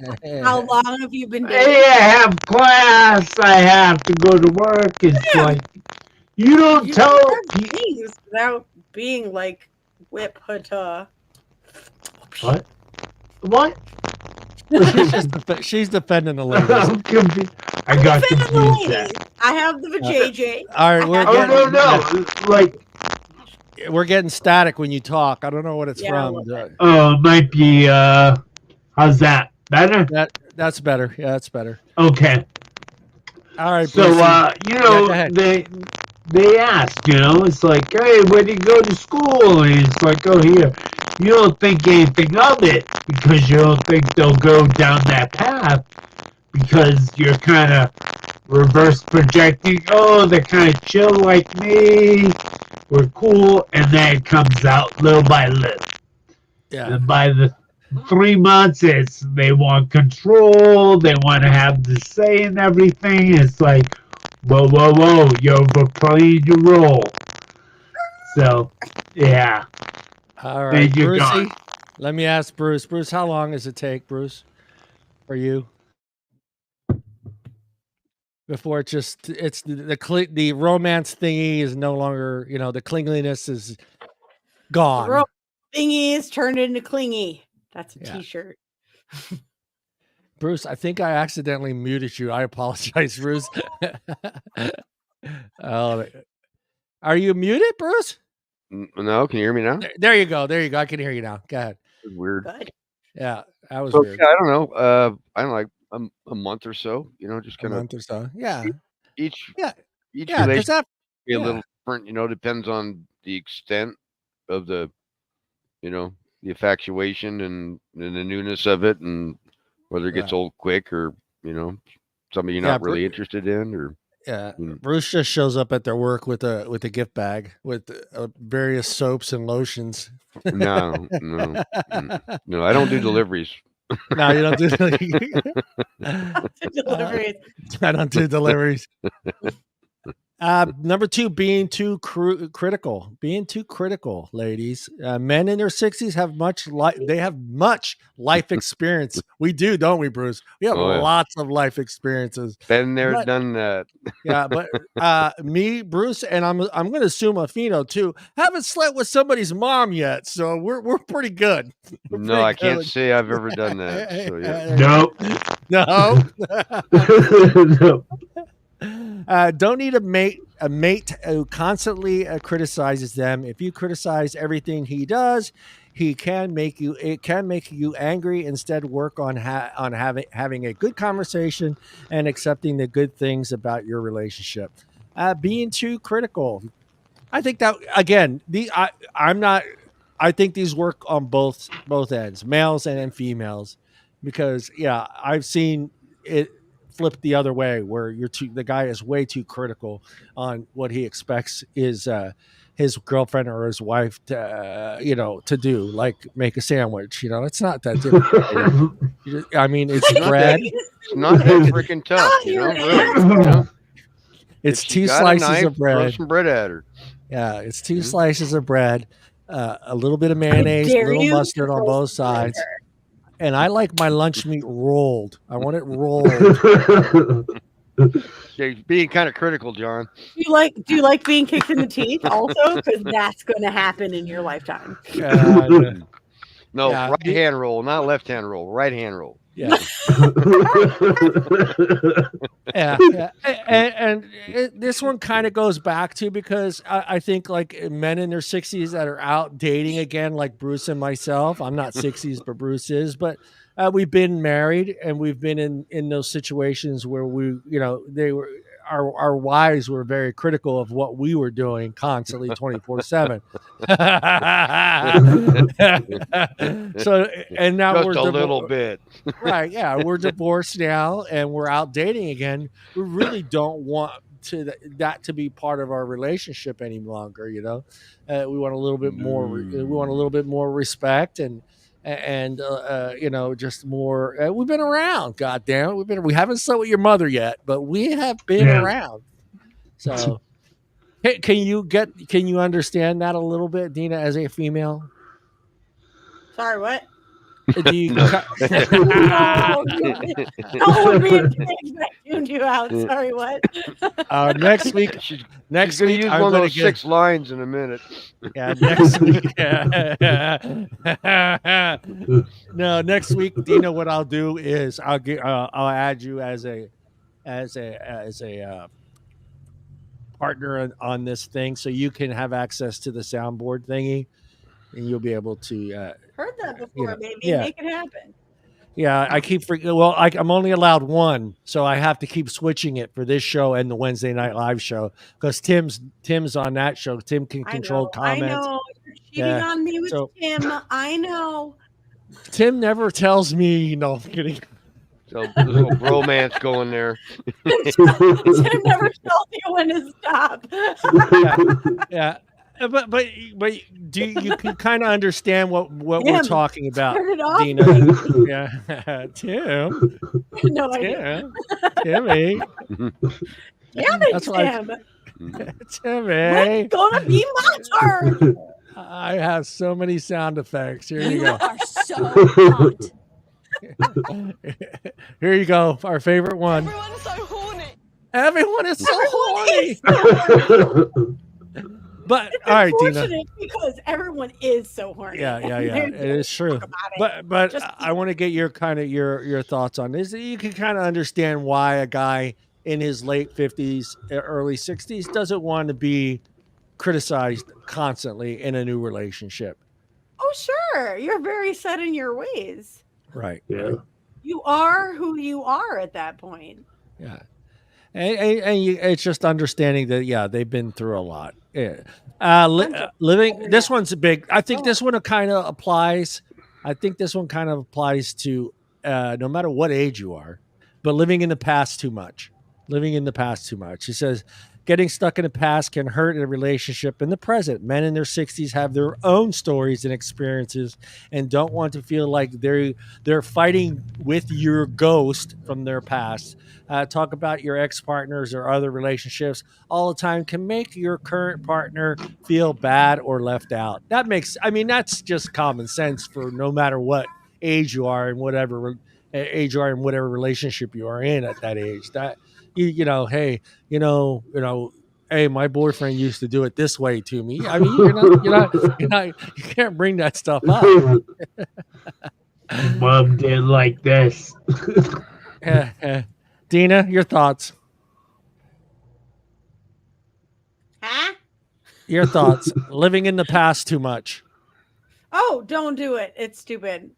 How long have you been I dating? have class. I have to go to work. It's Yeah. like you don't You tell. can have things without being like whip hutta. What? What? She's defending the ladies. I'm confused. I got Defending the confused. ladies. I have the vajayjay. All right, I we're have Oh getting no! Like, we're getting static when you talk. I don't know what it's Yeah, a from. little bit. oh, it might be. How's that? Better? That's better. Yeah, that's better. Okay. All right, So, Brucey. you Yeah, know, go ahead. they asked, you know, it's like, hey, where do you go to school? And it's like, oh, here. You don't think anything of it because you don't think they'll go down that path because you're kind of reverse projecting. Oh, they're kind of chill like me. We're cool. And then it comes out little by little. Yeah. And by the 3 months, it's they want control. They want to have the say in everything. It's like, whoa, whoa, whoa, you're overplaying your role. So, yeah. All right, And you're Brucey. gone. Let me ask Bruce. Bruce, how long does it take, Bruce, for you before it's the romance thingy is no longer, the clinginess is The gone. rope thingy is turned into clingy. That's a Yeah. t-shirt. Bruce, I think I accidentally muted you. I apologize, Bruce. Oh, are you muted, Bruce? No, can you hear me now? There you go. There you go. I can hear you now. Go ahead. It's weird. Good. Yeah, that was So, weird. yeah, I don't know. I don't know, like a month or so. Just A kind of month or so. Yeah. each Yeah. each Yeah. Because relationship that. be a Yeah. little different. Depends on the extent of the the infatuation and the newness of it, and whether it gets Right. old quick or something you're Yeah. not really interested in, or Yeah. Bruce just shows up at their work with a gift bag with various soaps and lotions. no, I don't do deliveries. No, you don't do Deliveries. I don't do deliveries. Number 2, being too critical. Being too critical, ladies. Men in their 60s have much life experience. We do, don't we, Bruce? We have Oh, yeah. lots of life experiences. Been there, But- done that. Yeah, but me, Bruce, and I'm going to assume Afino too, haven't slept with somebody's mom yet, so we're pretty good. We're No, I pretty can't good. say I've ever done that. So yeah. Nope. No. No. Don't need a mate who constantly criticizes them. If you criticize everything he does, it can make you angry. Instead, work on having a good conversation and accepting the good things about your relationship. Being too critical, I think that again, I think these work on both ends, males and females, because I've seen it flip the other way where the guy is way too critical on what he expects his girlfriend or his wife to do, like make a sandwich. It's not that difficult. I mean, it's bread. It's not that freaking tough, really. It's If she 2 got a slices knife, of throw bread. some bread at her. Yeah, it's 2 slices of bread, a little bit of mayonnaise, a dare little you mustard to on throw both some bread at sides. her. And I like my lunch meat rolled. I want it rolled. You're being kind of critical, John. Do you like being kicked in the teeth also? Because that's going to happen in your lifetime. No, Yeah, right hand roll, not left hand roll. Right hand roll. yeah, yeah. And this one kind of goes back to, because I think like men in their 60s that are out dating again, like Bruce and myself. I'm not 60s, but Bruce is. But we've been married and we've been in those situations where our wives were very critical of what we were doing constantly 24/7. So, and now Just we're a little bit. right. Yeah. We're divorced now and we're out dating again. We really don't want that to be part of our relationship any longer. We want a little bit more, we want a little bit more respect and just more, we've been around, God damn it. We haven't slept with your mother yet, but we have been around. So can you understand that a little bit, Deana, as a female? Sorry, what? Do you? No. No, we're being pigs. I tuned you out. Sorry, what? Next week. She's Next gonna week, use I'm one of gonna those 6 lines in a minute. Yeah, next week. No, next week, Deana. What I'll do is I'll add you as a partner on this thing, so you can have access to the soundboard thingy, and you'll be able to. Heard that before, baby. yeah. Make it happen. Yeah, I keep forgetting. Well, I'm only allowed one, so I have to keep switching it for this show and the Wednesday Night Live show because Tim's on that show. Tim can control comments. I know. You're cheating on me with Tim. I know. Tim never tells me. No, I'm kidding. So there's a little bromance going there. Tim never tells you when to stop. Yeah. But do you can kind of understand what we're talking about, Turn it off, Deana? Yeah, Tim. No Tim. Timmy. Damn it, That's Tim. Timmy. It's gonna be my turn. I have so many sound effects. Here you You go. are so hot. Here you go. Our favorite one. Everyone's so horny. Everyone is so horny. But It's all right, Deana. unfortunate because everyone is so horny. Yeah. It is true. But I want to get your thoughts on this. You can kind of understand why a guy in his late 50s, early 60s doesn't want to be criticized constantly in a new relationship. Oh, sure. You're very set in your ways. Right. Yeah. You are who you are at that point. Yeah. And it's just understanding that, they've been through a lot. Yeah. Living, this one's big. I think this one kind of applies. I think this one kind of applies to no matter what age you are, but living in the past too much. He says, getting stuck in the past can hurt a relationship in the present. Men in their 60s have their own stories and experiences and don't want to feel like they're fighting with your ghost from their past. Talk about your ex-partners or other relationships all the time can make your current partner feel bad or left out. That's just common sense for no matter what age you are and whatever relationship you are in at that age. That hey, my boyfriend used to do it this way to me. I mean, you can't bring that stuff up. Mom did like this. Deana, your thoughts? Huh? Your thoughts? Living in the past too much. Oh, don't do it. It's stupid.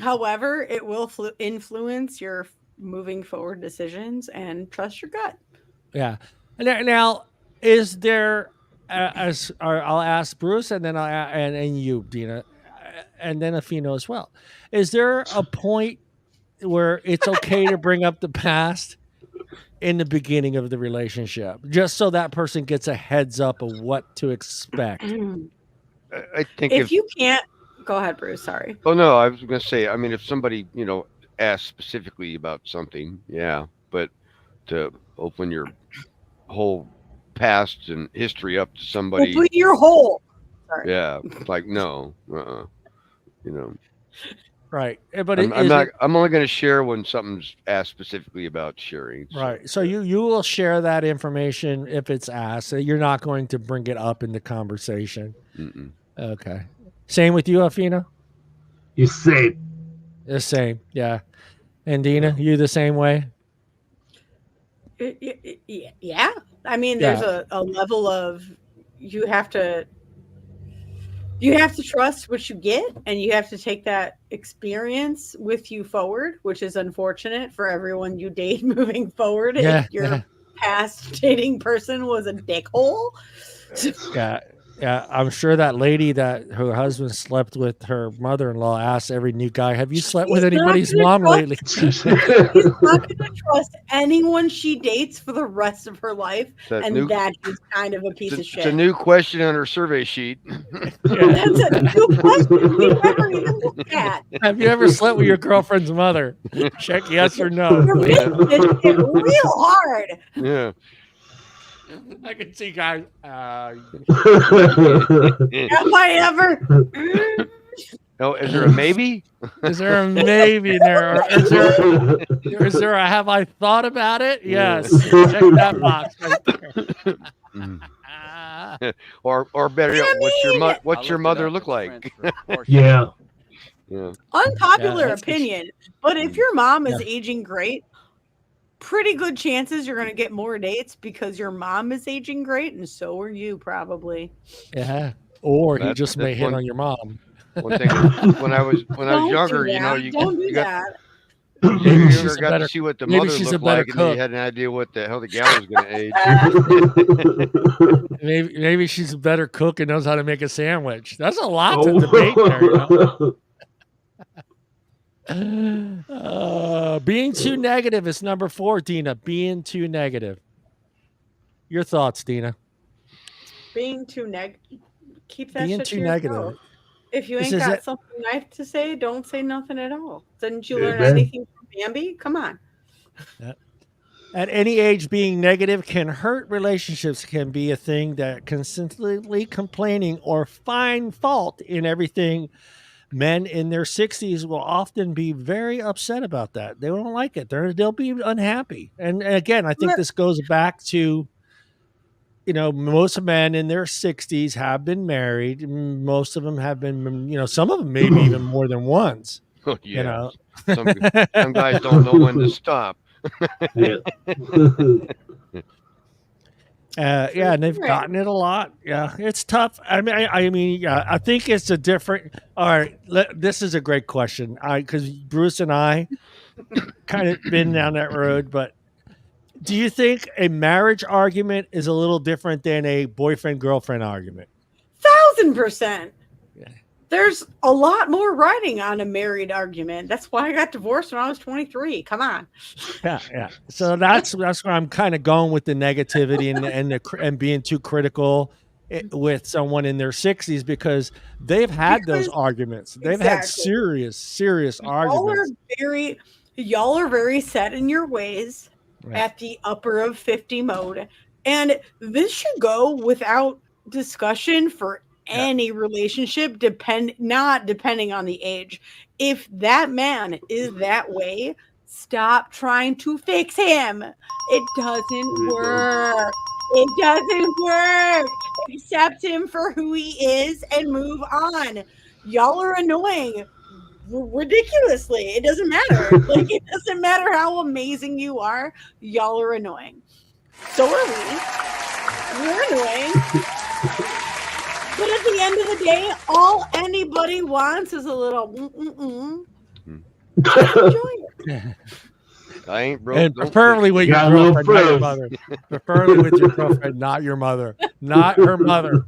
However, it will influence your moving forward decisions and trust your gut. Yeah. Now, is there? I'll ask Bruce, and then and you, Deana, and then Afino as well. Is there a point where it's okay to bring up the past in the beginning of the relationship, just so that person gets a heads up of what to expect? I think if you can't, go ahead, Bruce. Sorry. Oh no, I was going to say. I mean, if somebody asks specifically about something, yeah, but to open your whole past and history up to somebody, open your whole. Sorry. Yeah, like no, Right, but I'm only going to share when something's asked specifically about sharing. So. Right. So you will share that information if it's asked. So you're not going to bring it up in the conversation. Mm-mm. Okay. Same with you, Afino? You same. The same. Yeah. And Deana, you the same way? Yeah. I mean, there's a level of you have to trust what you get, and you have to take that experience with you forward, which is unfortunate for everyone you date moving forward. Yeah, if your past dating person was a dickhole. Yeah, I'm sure that lady that her husband slept with her mother-in-law asked every new guy, have you slept with anybody's mom lately? She's not going to trust anyone she dates for the rest of her life, that is kind of a piece of shit. It's a new question on her survey sheet. That's a new question we never even looked at. Have you ever slept with your girlfriend's mother? Check yes or no. You're making this shit real hard. Yeah. I can see guys. Have I ever? Oh, is there a maybe? Is there a maybe in there? Or is there a have I thought about it? Yes. Check that box right there. or better yet, what's your mother look like? Yeah. Yeah. Unpopular that's for opinion, but if your mom is aging great, pretty good chances you're going to get more dates because your mom is aging great, and so are you probably. Yeah. Or he That's- just may that's hit one- on your mom. One thing when I was Don't younger, do you know, that. Don't do you got that. Maybe younger, she's a got better to see what the maybe mother she's a looked better like, and then you cook. had an idea what the hell the gal was going to age. Maybe she's a better cook and knows how to make a sandwich. That's a lot to debate there, you know? Being too negative is number 4, Deana. Being too negative. Your thoughts, Deana? Being too keep that Being shit too to negative. yourself. If you This ain't is got it. something nice to say, don't say nothing at all. Didn't you Amen. learn anything from Bambi? Come on. At any age, being negative can hurt relationships, can be a thing that consistently complaining or find fault in everything. Men in their 60s will often be very upset about that. They don't like it. They'll be unhappy. And again, I think this goes back to, you know, most men in their 60s have been married. Most of them have been, you know, some of them maybe even more than once. Oh, yeah. You know, some guys don't know when to stop. Yeah. Yeah, and they've gotten it a lot. Yeah, it's tough. I mean, yeah, I think it's a different. All right, this is a great question. Because Bruce and I kind of been down that road, but do you think a marriage argument is a little different than a boyfriend-girlfriend argument? 1000%. Yeah. There's a lot more writing on a married argument. That's why I got divorced when I was 23. Come on. Yeah. So that's where I'm kind of going with the negativity and being too critical with someone in their 60s because they've had those arguments. They've had serious arguments. Y'all are very set in your ways. Right. At the upper of 50 mode. And this should go without discussion for any relationship, not depending on the age. If that man is that way, stop trying to fix him. It doesn't work. It doesn't work. Accept him for who he is and move on. Y'all are annoying. Ridiculously, it doesn't matter. Like, it doesn't matter how amazing you are, y'all are annoying. So are we. We're annoying. But at the end of the day, all anybody wants is a little enjoy it. I ain't broke. And preferably with your girlfriend, not your mother. Preferably with your girlfriend, not your mother. Not her mother.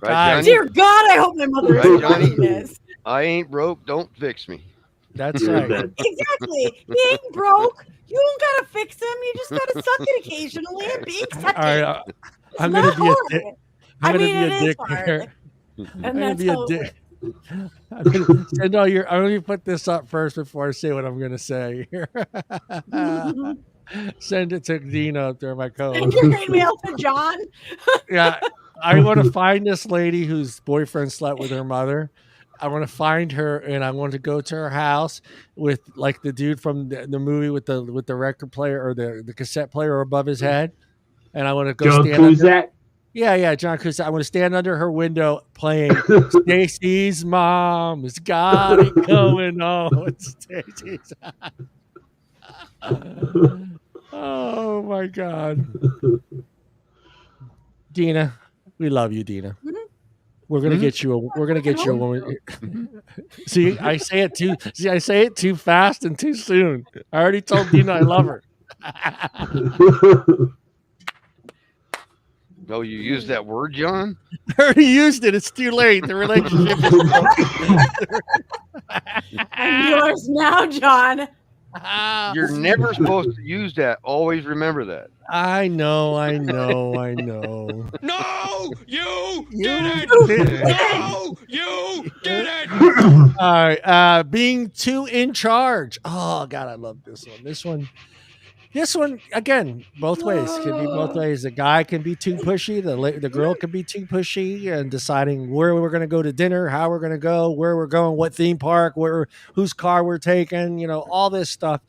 Right, dear God, I hope my mother is watching this. I ain't broke. Don't fix me. That's right. Exactly. He ain't broke. You don't gotta fix him. You just gotta suck it occasionally and be accepted. All right, I'm gonna be a dick. I'm gonna be a dick here. And that's how it works. I'm gonna put this up first before I say what I'm gonna say here. Send it to Deana up there, my co-host. Send your email to John. Yeah, I want to find this lady whose boyfriend slept with her mother. I want to find her, and I want to go to her house with like the dude from the movie with the record player or the cassette player above his head, and I want to go John stand under. Cusack? Yeah, John Cusack. I want to stand under her window playing Stacy's Mom has got it going on. Stacy's. Oh my God. Deana, we love you, Deana. Mm-hmm. We're gonna get you a woman. See, I say it too fast and too soon. I already told Deana I love her. Oh, you used that word, John? I already used it. It's too late. The relationship is And yours now, John. You're never supposed to use that. Always remember that. I know. No, you didn't. No, you didn't. All right. Being too in charge. Oh God, I love this one. This one. This one again, both ways can be both ways. The guy can be too pushy, the girl can be too pushy, and deciding where we're going to go to dinner, how we're going to go, where we're going, what theme park, whose car we're taking, all this stuff.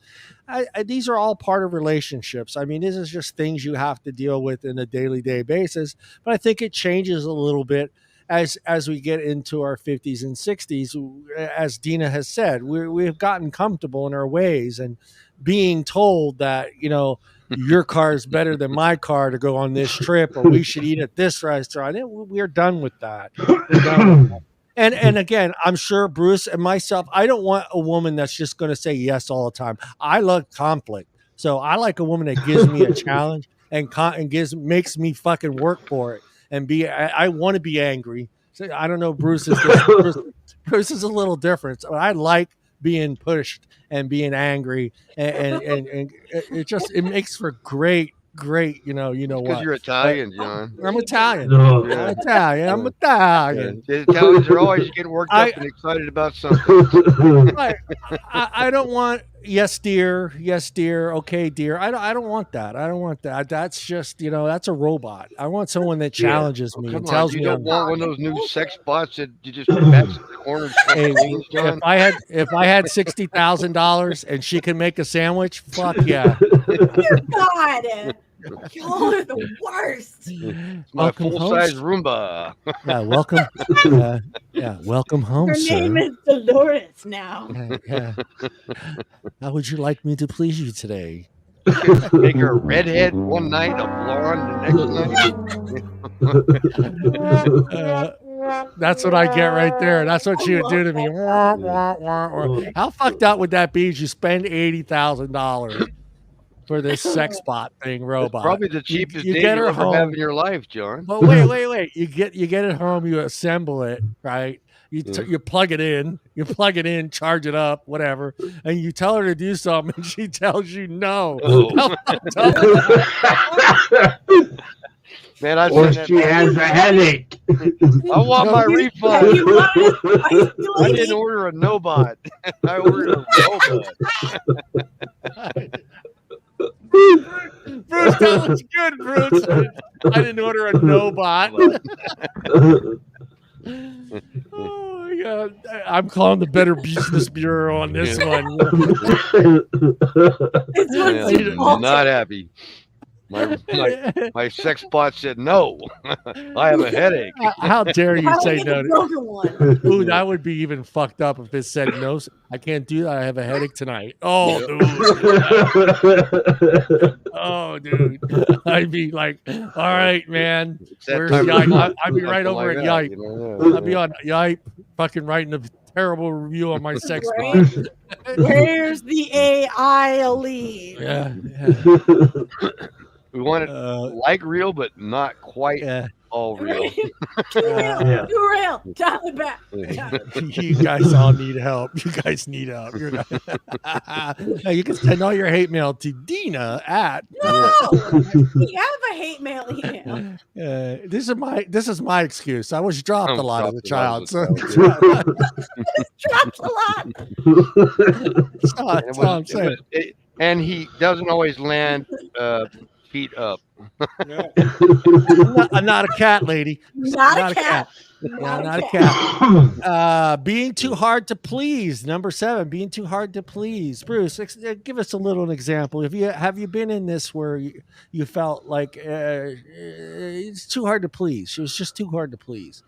These are all part of relationships. I mean, this is just things you have to deal with in a daily day basis. But I think it changes a little bit as we get into our 50s and 60s. As Deana has said, we've gotten comfortable in our ways, and being told that your car is better than my car to go on this trip, or we should eat at this restaurant. We're done with that. And again, I'm sure Bruce and myself, I don't want a woman that's just going to say yes all the time. I love conflict. So I like a woman that gives me a challenge and makes me fucking work for it. And I want to be angry. So I don't know, Bruce is Bruce is a little different. So I like being pushed and being angry, and it makes for great, what? Because you're Italian, John. I'm Italian. No. I'm Italian. I'm Italian. The Italians are always getting worked up and excited about something. I don't want yes, dear, okay, dear. I don't want that. I don't want that. That's just that's a robot. I want someone that challenges me and tells me. You don't want one of those new sex bots that you just match in the corner. Hey, if I had $60,000 and she can make a sandwich, fuck yeah. Dear God. Y'all are the worst. It's my full-size Roomba. Yeah, welcome. Welcome home, Her sir. name is Dolores now. Yeah. How would you like me to please you today? Make her a redhead one night, a blonde the next night. That's what I get right there. That's what she would do to me. How fucked up would that be? You spend $80,000 for this sex bot thing, robot. It's probably the cheapest you day get you her ever home. have in your life, John. But wait. You get it home. You assemble it, right? You plug it in, charge it up, whatever, and you tell her to do something, and she tells you no. Man, I Or she has a headache. I want my refund. You want it? I didn't order a no-bot. I ordered a robot. Bruce, that was good, Bruce. I didn't order a no-bot. Oh my God! I'm calling the Better Business Bureau on this one. I'm not happy. My sex bot said no. I have a headache. How dare you say no? Ooh, That would be even fucked up if it said no. I can't do that. I have a headache tonight. Oh, dude. I'd be like, all right, man. Where's Yipe? I'd be right over at Yipe. I'd be on Yipe, fucking writing a terrible review on my sex bot. Where's the AI elite? Yeah. We want it like real, but not quite all real. Too real. Dial it back. You guys all need help. You guys need help. You can send all your hate mail to Deana at. No, we have a hate mail email. This is my excuse. I was dropped a lot as a child. So dropped a lot. That's all I'm saying. And he doesn't always land feet up. I'm not a cat, lady. Not a cat. Not a cat. Being too hard to please. Number 7, being too hard to please. Bruce, give us a little example. Have you been in this where you felt like it's too hard to please? She was just too hard to please.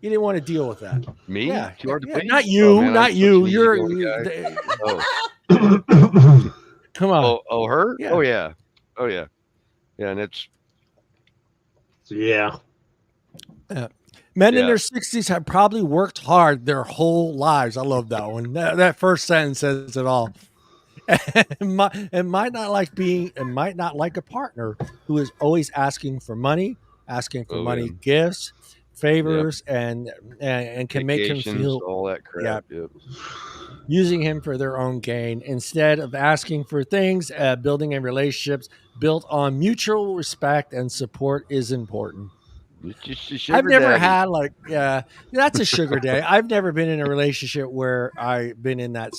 You didn't want to deal with that. Me? Yeah. Too hard to please? Not you. Man, not you. You're. Come on. Oh, her? Yeah. Oh, yeah. Yeah, and it's Men in their 60s have probably worked hard their whole lives. I love that one. That first sentence says it all. And might not like a partner who is always asking for money, gifts, favors, and can make him feel all that crap. Yep. Using him for their own gain instead of asking for things. Building a relationships built on mutual respect and support is important. I've never had that's a sugar daddy. I've never been in a relationship where I've been in that,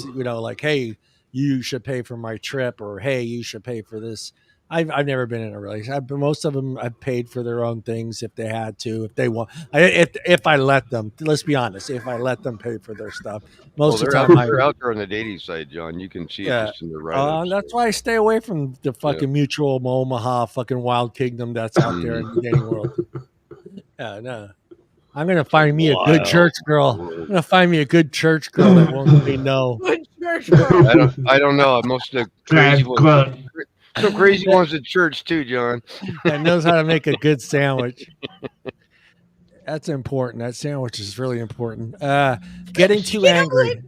hey, you should pay for my trip, or hey, you should pay for this. I've never been in a relationship. But most of them I've paid for their own things if they had to, if they want. If I let them, let's be honest, if I let them pay for their stuff, most of the time they're out there on the dating site, John. You can see it just in the write-ups. That's why I stay away from the fucking Mutual Omaha, fucking Wild Kingdom that's out there in the dating world. Yeah, no. I'm gonna find me a good church girl. I'm gonna find me a good church girl that won't say no. Good church girl. I don't know. Most of the crazy ones, some crazy ones at church too, John. That knows how to make a good sandwich. That's important. That sandwich is really important. Getting too angry.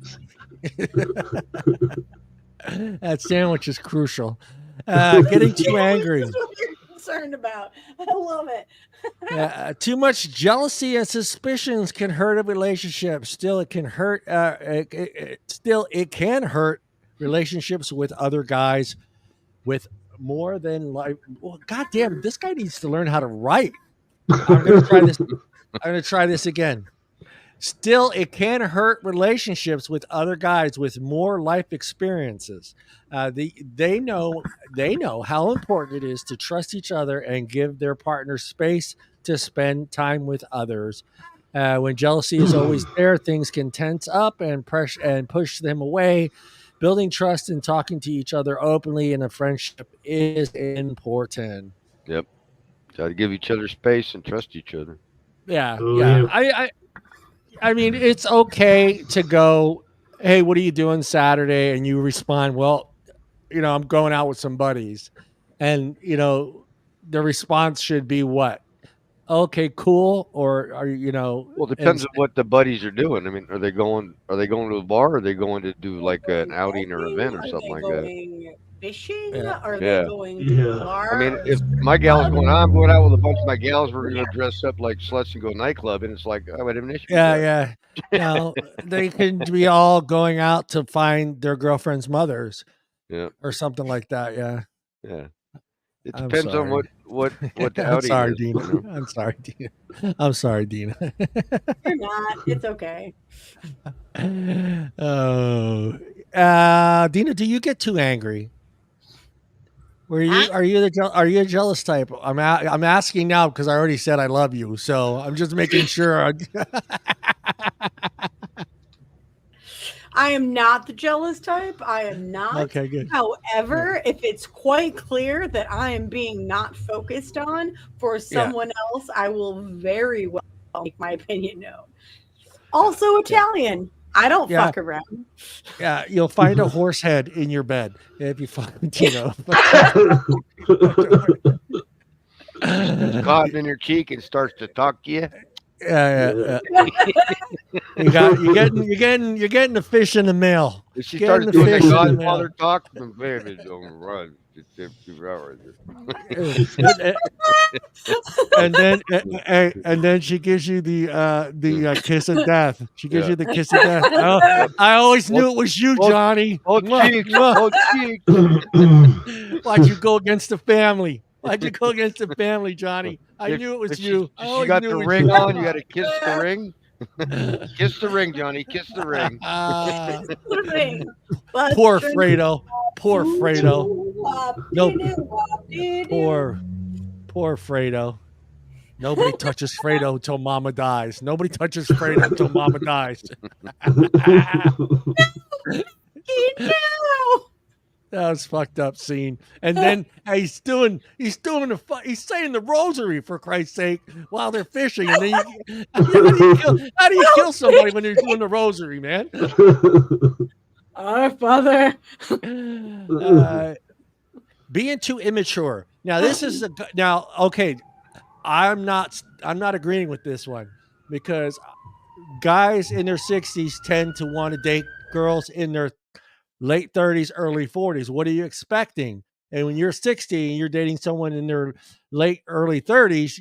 That sandwich is crucial. Getting too angry. That's what you're concerned about. I love it. Too much jealousy and suspicions can hurt a relationship. Still, it can hurt. It can hurt relationships with other guys with more than like. Well, goddamn, this guy needs to learn how to write. I'm gonna try this. I'm gonna try this again. Still, it can hurt relationships with other guys with more life experiences. They know how important it is to trust each other and give their partner space to spend time with others. When jealousy is always there, things can tense up and push them away. Building trust and talking to each other openly in a friendship is important. Yep, got to give each other space and trust each other. Yeah. I mean, it's okay to go, hey, what are you doing Saturday? And you respond, well, I'm going out with some buddies. And, the response should be what? Okay, cool. Or are you, well, it depends on what the buddies are doing. I mean, are they going to a bar, or are they going to do like an outing or event or something like that? Fishing? Are they going to a bar? I mean, if my gal's going, I'm going out with a bunch of my gals, we're going to dress up like sluts and go nightclub, and it's like, I would have an issue. Yeah. No, they can be all going out to find their girlfriend's mothers. Yeah. Or something like that. Yeah. Yeah. It depends on what the outing I'm sorry, is. Deana. I'm sorry, Deana. I'm sorry, Deana. You're not. It's okay. Oh, Deana, do you get too angry? Are you a jealous type? I'm asking now because I already said I love you, so I'm just making sure. I am not the jealous type. I am not. Okay, good. However, if it's quite clear that I am being not focused on for someone else, I will very well make my opinion known. Also Italian. I don't fuck around. Yeah, you'll find a horse head in your bed if you find, caught in your cheek and starts to talk to you. Yeah. You're getting the fish in the mail. If she starts doing that Godfather talk, then baby, don't run. and then she gives you the kiss of death. She gives you the kiss of death. I always knew it was you, Johnny. Cheeks. Why'd you go against the family? Why'd you go against the family, Johnny? I knew it was you. She got the ring on. You got to kiss the ring. Kiss the ring, Johnny. Kiss the ring. Poor Fredo. Poor Fredo. Nope. Poor Fredo. Nobody touches Fredo until Mama dies. Nobody touches Fredo until Mama dies. No. That was fucked up scene. And then he's saying the rosary, for Christ's sake, while they're fishing. And then how do you kill somebody when they're doing the rosary, man? Our Father. Being too immature. Now okay. I'm not agreeing with this one, because guys in their 60s tend to want to date girls in their late 30s, early 40s. What are you expecting? And when you're 60 and you're dating someone in their late, early 30s,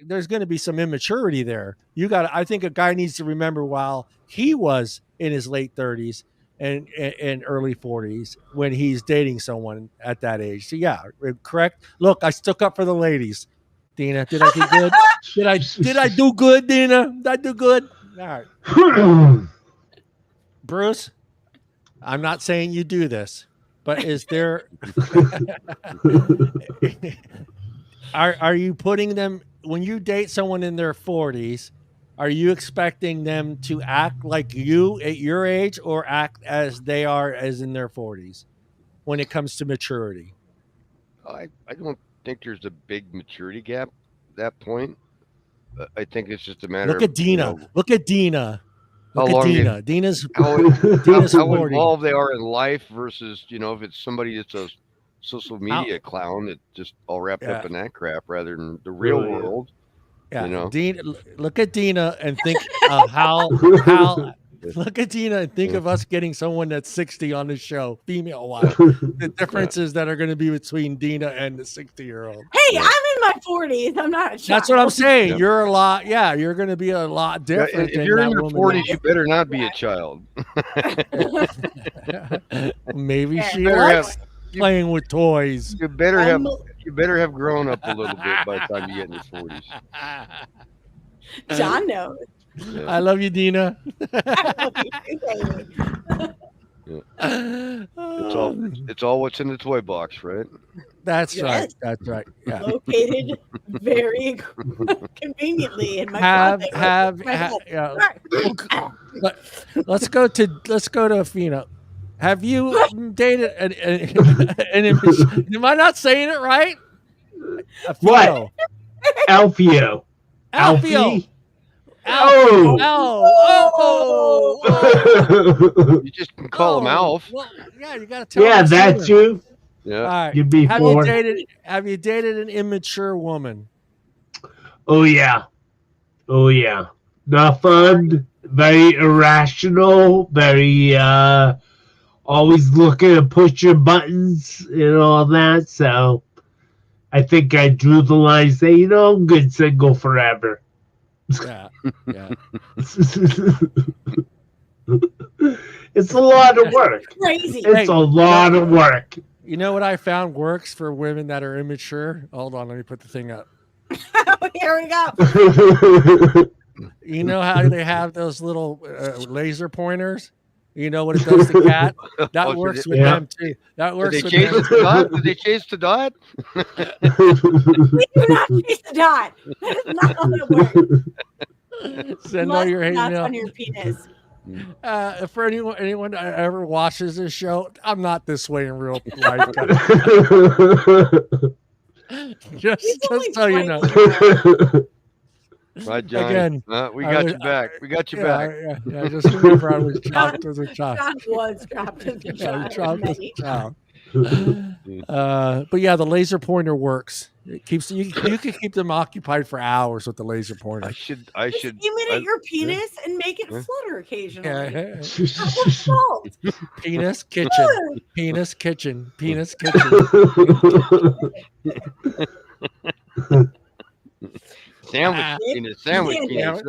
there's gonna be some immaturity there. I think a guy needs to remember while he was in his late 30s and early 40s when he's dating someone at that age. So yeah, correct. Look, I stuck up for the ladies. Deana, did I do good? Did I do good, Deana? Did I do good? All right. Bruce? I'm not saying you do this, but is there are you putting them when you date someone in their 40s? Are you expecting them to act like you at your age, or act as they are as in their 40s when it comes to maturity? I don't think there's a big maturity gap at that point. I think it's just a matter Look of at Deana. Look at Deana. how Look at long they, Deana. Deana's how Deana's how 40. involved they are in life versus if it's somebody that's a social How, media clown that just all wrapped up yeah, in that crap rather than the real world. yeah. Look at Deana and think of how. Look at Deana and think of us getting someone that's 60 on the show, female wise. The differences that are going to be between Deana and the 60-year-old. Hey, I'm in my 40s. I'm not a child. That's what I'm saying. You're a lot. Yeah, you're going to be a lot different. If than you're that in your woman 40s, you better not be a child. Maybe she better likes playing with toys. You better have grown up a little bit by the time you get in your 40s. John knows. Yeah. I love you, Deana. It's all what's in the toy box, right? That's Yes. right. That's right. Yeah. Located very conveniently in my closet. Yeah. Let's go to Athena. Have you dated an image? Am I not saying it right? What? Alfio. Alfio. Oh. You just can call him Alf. Well, yeah, you gotta tell. Yeah, me that's sooner. you. Yeah. All right. You before. Have you dated an immature woman? Oh yeah. Not fun. Very irrational. Very always looking to push your buttons and all that. So I think I drew the line and say, I'm good single forever. Yeah. It's a lot of work. Crazy. It's a lot of work. You know what I found works for women that are immature? Hold on, let me put the thing up. Here we go. You know how they have those little laser pointers? You know what it does to cat? That works with them too. That works with them. Did they chase the dot? We do not chase the dot. That is not how that works. Send all your hate Nuts mail. on your penis. For anyone that ever watches this show, I'm not this way in real life. just so you know. Right, John. Again, we got you back. We got you back. Yeah, just remember I was chopped as a child. John was chopped as a Yeah, child. chopped as a child. But yeah, the laser pointer works. It keeps you can keep them occupied for hours with the laser pointer. I should. Just aim it at your penis and make it flutter occasionally. Yeah. That's fault. Penis kitchen. Penis kitchen. Penis kitchen. Sandwich penis. Sandwich penis.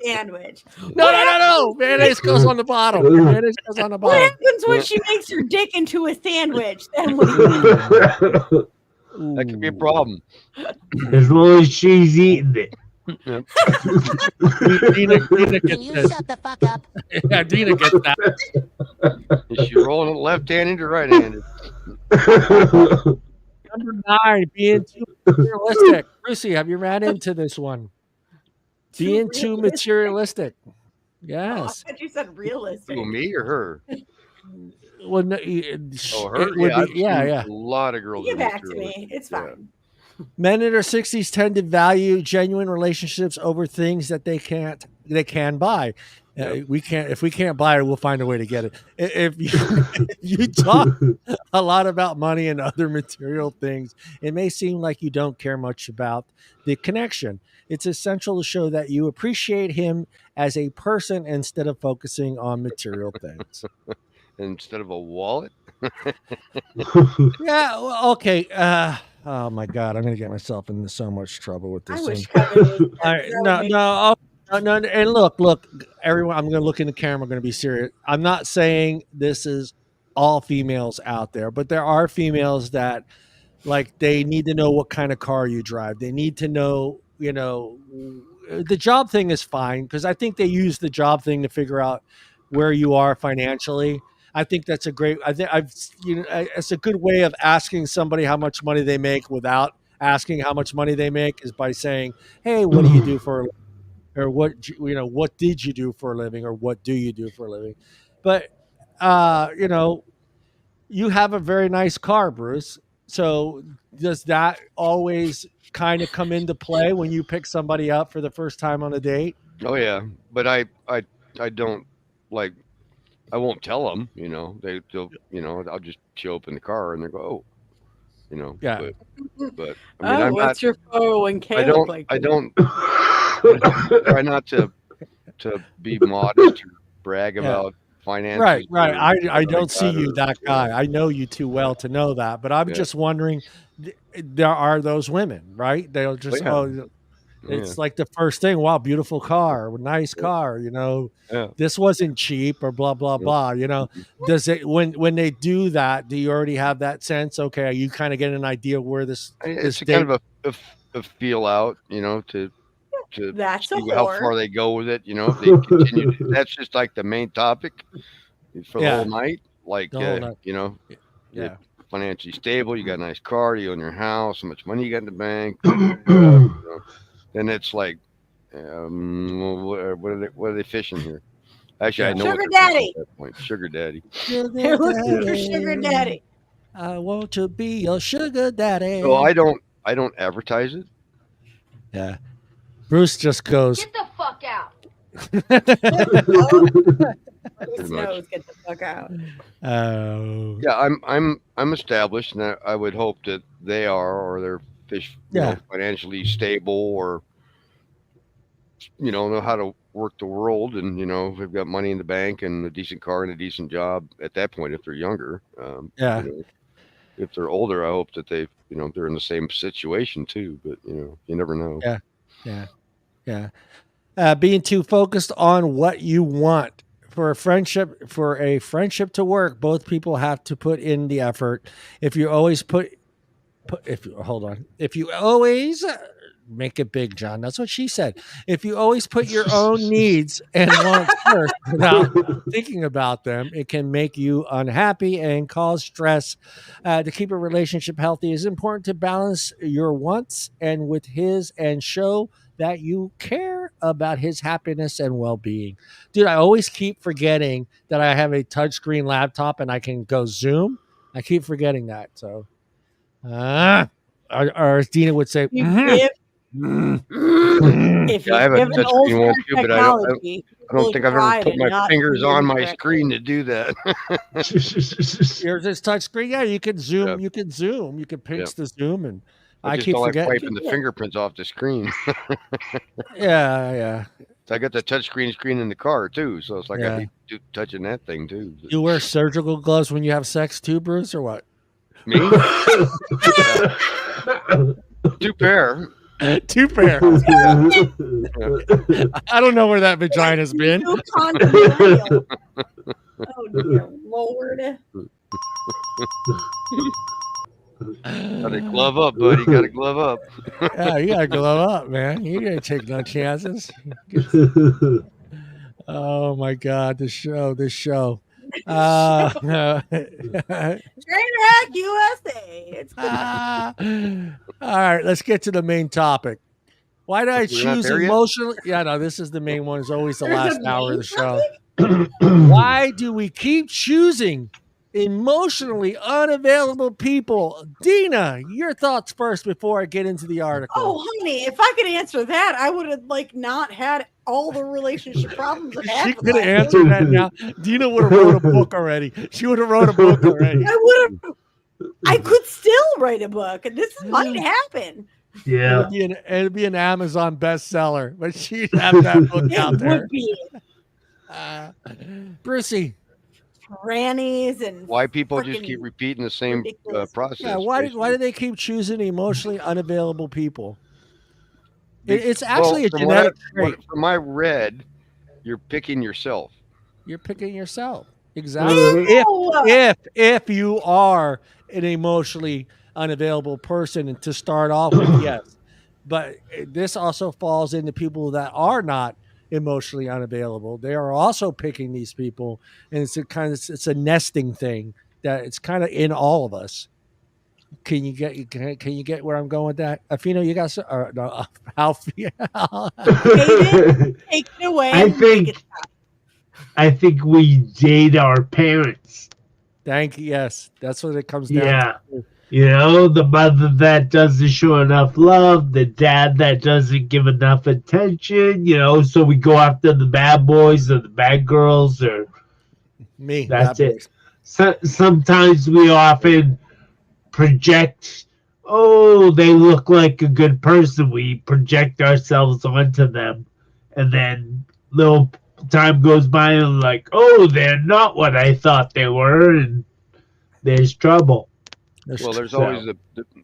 Sandwich. No. Mayonnaise goes on the bottom. Mayonnaise goes on the What bottom. happens when she makes her dick into a sandwich? Then what do you do? That could be a problem. As long as she's eating it. Deana Can gets you this. shut the fuck up? Yeah, Deana gets that. Is she rolling it left-handed or right-handed? Number 9, being too materialistic. Brucey, have you ran into this one? Being too materialistic. Oh, I Yes. thought you said realistic. Who, me or her? Well, no, Oh, her. it would I've be, yeah. seen a lot of girls. Give that are back to me. materialistic. It's fine. Men in their 60s tend to value genuine relationships over things that they can buy. If we can't buy it, we'll find a way to get it. If you talk a lot about money and other material things, it may seem like you don't care much about the connection. It's essential to show that you appreciate him as a person instead of focusing on material things. Instead of a wallet. Yeah. Well, okay. Oh my God, I'm gonna get myself into so much trouble with this I thing. wish Kevin was All right, no. And look, everyone. I'm going to look in the camera. I'm going to be serious. I'm not saying this is all females out there, but there are females that, like, they need to know what kind of car you drive. They need to know, the job thing is fine because I think they use the job thing to figure out where you are financially. I think that's a great. I think it's a good way of asking somebody how much money they make without asking how much money they make is by saying, "Hey, what do you do for, or what did you do for a living, or what do you do for a living?" But you have a very nice car, Bruce. So does that always kind of come into play when you pick somebody up for the first time on a date? Oh yeah, but I don't like. I won't tell them. They'll. I'll just show up in the car and they go, oh, Yeah. But I mean, I'm not. What's your 401k I look don't. like? I don't. Try not to be modest or brag about finances. Right. I don't like see that you or, that guy. I know you too well to know that. But I'm just wondering, there are those women, right? They'll just it's like the first thing. Wow, beautiful car, nice car. This wasn't cheap or blah blah blah. Does it when they do that? Do you already have that sense? Okay, are you kind of getting an idea where this It's date? kind of a feel out, to That's a see how whore. far they go with it. If they continue. That's just like the main topic for the whole night. Like, The whole night. you're financially stable, you got a nice car, you own your house, how much money you got in the bank. Then it's like, what are they fishing here? Actually, I know Sugar what they're fishing daddy. at that point. Sugar daddy. They're looking for sugar daddy. I want to be your sugar daddy. So I don't advertise it. Yeah. Bruce just goes, Get the fuck out. Bruce knows, get the fuck out. Yeah, I'm established, and I would hope that they are, or they're financially stable, or know how to work the world, and they've got money in the bank and a decent car and a decent job at that point if they're younger. If they're older, I hope that they're in the same situation too, but you never know. Being too focused on what you want for a friendship to work, both people have to put in the effort. If you always make it big, John. That's what she said. If you always put your own needs and wants first without thinking about them, it can make you unhappy and cause stress. To keep a relationship healthy, it's important to balance your wants and with his and show that you care about his happiness and well-being. Dude, I always keep forgetting that I have a touchscreen laptop and I can go Zoom. I keep forgetting that. So, or as Deana would say, if you I have a give an old touchscreen one too, but I don't think I've ever put my fingers on my screen to do that. Yours is touchscreen. Yeah, you can zoom. Yeah. You can zoom. You can pinch the zoom, and I just keep don't forgetting. Like wiping the fingerprints off the screen. Yeah. So I got the touchscreen in the car too, so it's like I hate touching that thing too. You wear surgical gloves when you have sex too, Bruce, or what? Me? 2 pair. 2 pair. I don't know where that vagina's been. Oh dear Lord. Gotta glove up, buddy. Gotta glove up. Yeah, you gotta glove up, man. You gotta take no chances. Oh my God, this show. Trainwreck USA. All right, let's get to the main topic. Why did I choose emotional? Yeah, no, this is the main one. It's always the last hour of the show. Why do we keep choosing emotionally unavailable people? Deana, your thoughts first before I get into the article. Oh, honey, if I could answer that, I would have not had all the relationship problems. She could have answered that now. Deana would have wrote a book already. She would have wrote a book already. I could still write a book, and this might happen. Yeah, it'd be an Amazon bestseller, but she'd have that book out there. Would be. Brucey. Grannies and why people just keep repeating the same process. Yeah, why do they keep choosing emotionally unavailable people? It's actually a genetic trait. From my read, you're picking yourself. You're picking yourself. Exactly. If you are an emotionally unavailable person, and to start off with, yes. But this also falls into people that are not emotionally unavailable. They are also picking these people, and it's a nesting thing that it's kind of in all of us. Can you get where I'm going with that? Afino, you got no, Alfie. David, take it away. I and make it think stop. I think we date our parents. Thank you. Yes, that's what it comes down Yeah. to. You know, the mother that doesn't show enough love, the dad that doesn't give enough attention, so we go after the bad boys or the bad girls, or Me, that's bad it. boys. Sometimes we often project, oh, they look like a good person. We project ourselves onto them. And then little time goes by and like, oh, they're not what I thought they were. And there's trouble. Well, there's So, always the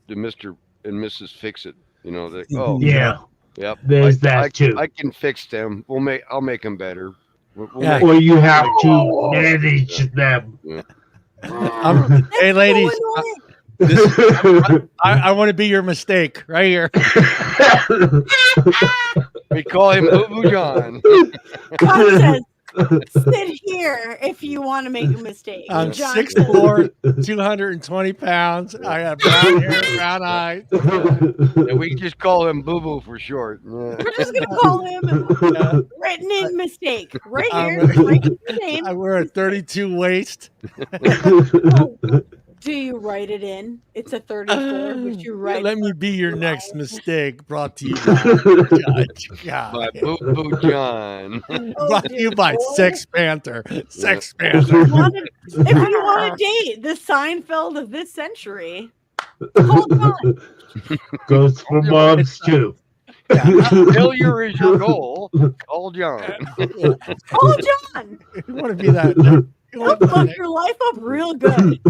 Mr. and Mrs. Fix It. yeah, Yep, there's that too. I can fix them. I'll make them better. We'll Yeah. Or you have to manage them. Yeah. Hey, ladies, So I want to be your mistake right here. We call him Boo Boo John. God says, sit here if you want to make a mistake. I'm John 6'4", 220 pounds. I have brown hair, brown eyes. And we just call him Boo Boo for short. Yeah. We're just gonna call him written in mistake right here. Right in your name. I wear a 32 waist. Oh, do you write it in? It's a 34, but you write. Let me be your next mistake. Brought to you by By Boo Boo John. Brought to you by Sex Panther. Sex If Panther. you want to date the Seinfeld of this century, hold on. Goes for moms too. Failure is your goal. Call John. Call John. You want to be that? He'll fuck your life up real good.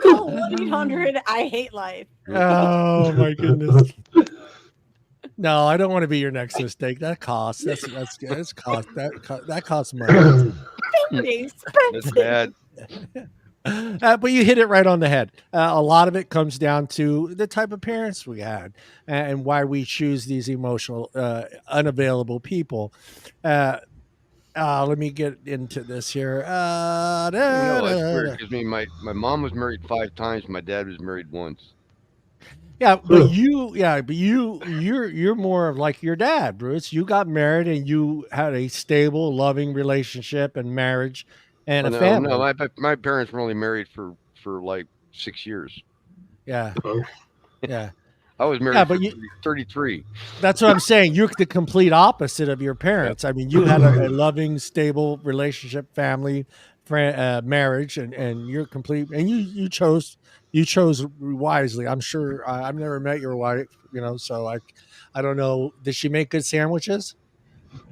Call 1-800 I hate life. Oh my goodness. No, I don't want to be your next mistake. That costs. That's cost. That costs money. Very That's expensive. bad. But you hit it right on the head. A lot of it comes down to the type of parents we had and why we choose these emotional, unavailable people. Let me get into this here. That's weird because my mom was married 5 times. My dad was married once. Yeah, but you're more of like your dad, Bruce. You got married and you had a stable, loving relationship and marriage and a family. No, my parents were only married for like 6 years. Yeah, yeah. I was married but for 33. That's what I'm saying. You're the complete opposite of your parents. I mean, you had a loving, stable relationship, family, marriage, and you're complete. And you chose wisely. I'm sure. I've never met your wife, so I don't know. Did she make good sandwiches?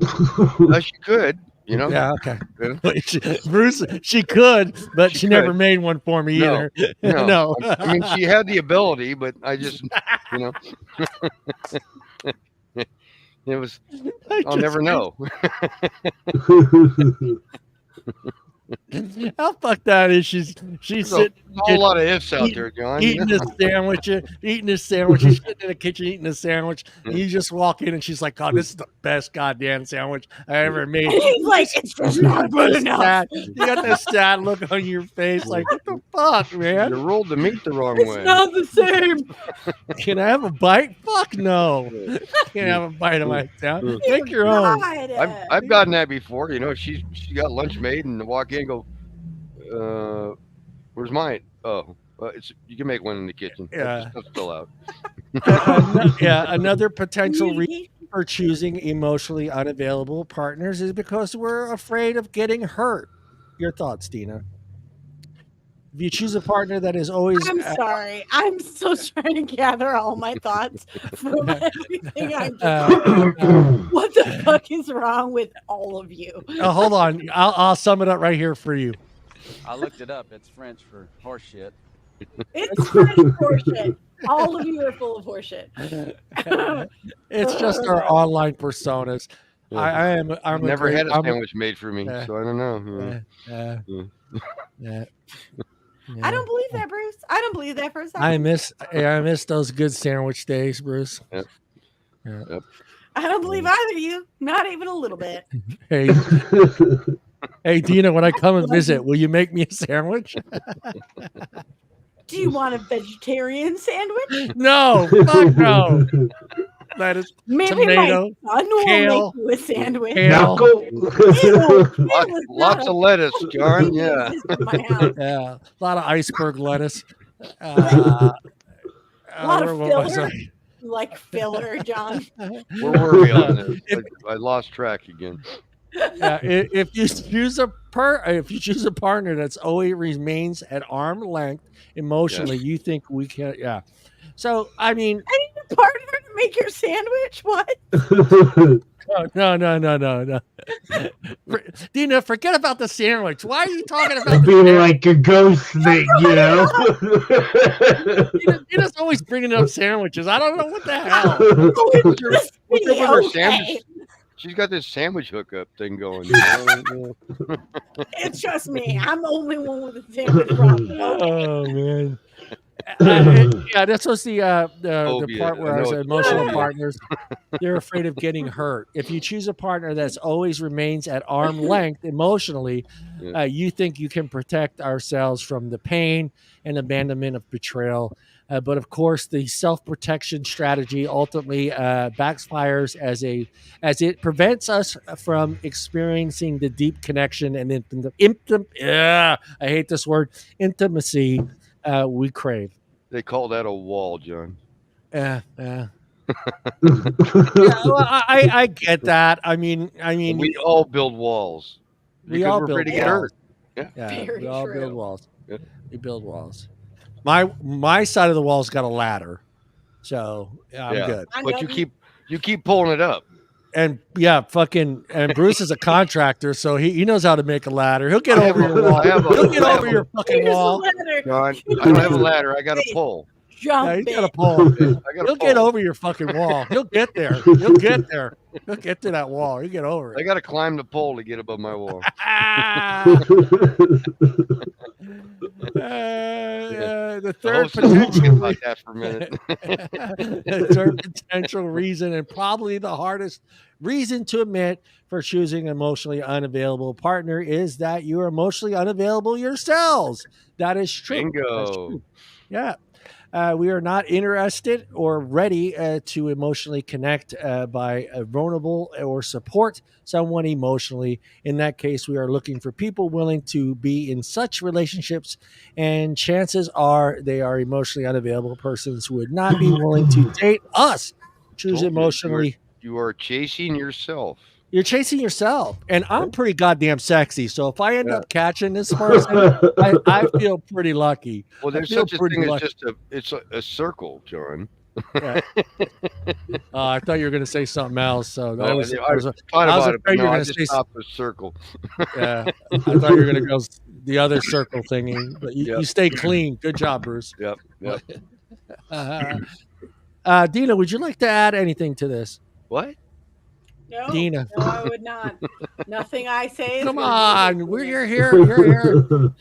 She could, Yeah. Okay. Yeah. Bruce, she could, but she never could. made one for me either. No. I mean, she had the ability, but I just, it was. I'll never know. How fucked that is? She's sitting a whole lot of ifs out there, John. eating this sandwich. She's sitting in the kitchen eating a sandwich. And you just walk in and she's like, "God, this is the best goddamn sandwich I ever made." And he's like, it's just not good enough. You got that sad look on your face, like, what the fuck, man? You rolled the meat the wrong It's way. not the same. Can I have a bite? Fuck no. Can't have a bite of my sound. Make your own. God. I've gotten that before. She got lunch made and walk in and go, where's mine? Oh, you can make one in the kitchen. Yeah. Stuff's still out. Another potential reason for choosing emotionally unavailable partners is because we're afraid of getting hurt. Your thoughts, Deana? If you choose a partner that is always... I'm sorry. I'm still trying to gather all my thoughts from everything I just What the fuck is wrong with all of you? hold on. I'll sum it up right here for you. I looked it up. It's French for horse shit. It's French horseshit. All of you are full of horseshit. It's just our online personas. Yeah. I'm never had a sandwich made for me, so I don't know. Yeah. I don't believe that, Bruce. I don't believe that for a second. I miss those good sandwich days, Bruce. Yep. Yeah. Yep. I don't believe either of you. Not even a little bit. Hey, hey, Deana, when I come and visit, will you make me a sandwich? Do you want a vegetarian sandwich? No, fuck no. Lettuce, Maybe tomato, my son will kale, make you a sandwich. kale. Ew, kale is Lots not of lettuce, a John. thing that Yeah. exists in my house. Yeah, a lot of iceberg lettuce. A lot of where was filler. I? Like filler, John. Where were we on this? I lost track again. Yeah, if you choose a partner that's always remains at arm length emotionally, you think we can? Yeah. So I mean, I need a partner to make your sandwich. What? no. Deana, forget about the sandwich. Why are you talking about It'd the be sandwich? like a ghost thing, you know? Deana's always bringing up sandwiches. I don't know what the hell. What's up with her Okay. sandwich? She's got this sandwich hookup thing going. It's just me. I'm the only one with a sandwich problem. Oh man. Yeah, this was the Phobia. part where I I know said it's emotional phobia. partners, they're afraid of getting hurt. If you choose a partner that's always remains at arm length emotionally, you think you can protect ourselves from the pain and abandonment of betrayal. But of course, the self-protection strategy ultimately backfires as it prevents us from experiencing the deep connection and I hate this word, intimacy we crave. They call that a wall, John. Yeah. Well, I get that. I mean, And we all build walls. we Because all we're build afraid to get walls. hurt. Yeah. Very we all true. build walls. Yeah. We build walls. My side of the wall's got a ladder, so I'm Yeah. good. But you keep pulling it up. And and Bruce is a contractor, so he knows how to make a ladder. He'll get I over have your wall. He'll get I have over a- your fucking Here's the wall. ladder. John, I don't have a ladder. I got a pole. Jump Yeah, he's got a it. pole. I got a He'll get pole. over your fucking wall. He'll get there. He'll get there. He'll get to that wall. He'll get over I it. got to climb the pole to get above my wall. The The third host is thinking potential about that for a minute. the third potential reason, and probably the hardest reason to admit for choosing an emotionally unavailable partner, is that you are emotionally unavailable yourselves. That is true. That's Bingo. true. Yeah. We are not interested or ready to emotionally connect by vulnerable or support someone emotionally. In that case, we are looking for people willing to be in such relationships, and chances are they are emotionally unavailable persons who would not be willing to date us. Choose Told you, emotionally. You are chasing yourself. You're chasing yourself, and I'm pretty goddamn sexy. So if I end up catching this person, I feel pretty lucky. Well, there's feel such a pretty thing as lucky. it's a circle, John. Yeah. I thought you were going to say something else. So No, I was I afraid thought about it, but you were no, I going to just say. stopped the circle. Yeah, I thought you were going to go the other circle thingy, but you, Yep. you stay clean. Good job, Bruce. Yep. Deana, would you like to add anything to this? What? No, Deana. no, I would not. Nothing I say is Come gonna be on, good. you're here. You're here.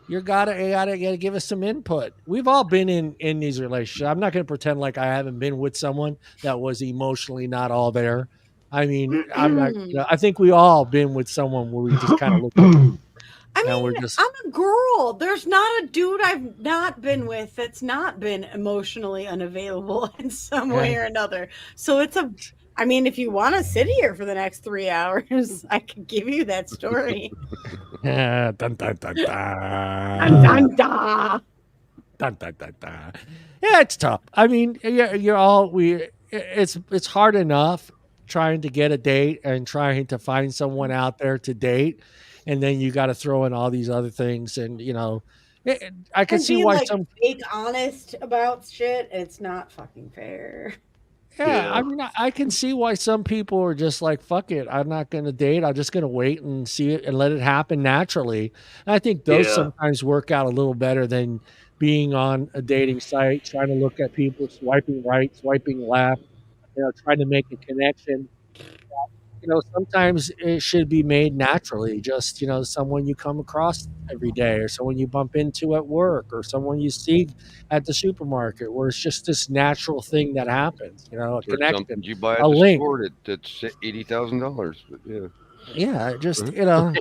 You gotta give us some input. We've all been in these relationships. I'm not gonna pretend like I haven't been with someone that was emotionally not all there. I mean, I'm not. I think we all been with someone where we just kind of look. I and we're mean, just. I'm a girl. There's not a dude I've not been with that's not been emotionally unavailable in some way or another. So it's a. I mean, if you want to sit here for the next 3 hours, I could give you that story. Dun, dun, dun, dun. Dun, dun, dun. Dun, dun, dun, dun. Yeah, it's tough. I mean, you're all it's hard enough trying to get a date and trying to find someone out there to date, and then you got to throw in all these other things, and I can see why some fake honest about shit. It's not fucking fair. Yeah, I mean, I can see why some people are just like, fuck it, I'm not going to date. I'm just going to wait and see it and let it happen naturally. And I think those sometimes work out a little better than being on a dating site, trying to look at people, swiping right, swiping left, trying to make a connection. sometimes it should be made naturally. Just, someone you come across every day, or someone you bump into at work, or someone you see at the supermarket, where it's just this natural thing that happens, a Or connection, something you buy a at the link. store that's $80,000. But yeah. Yeah, just, Whoa.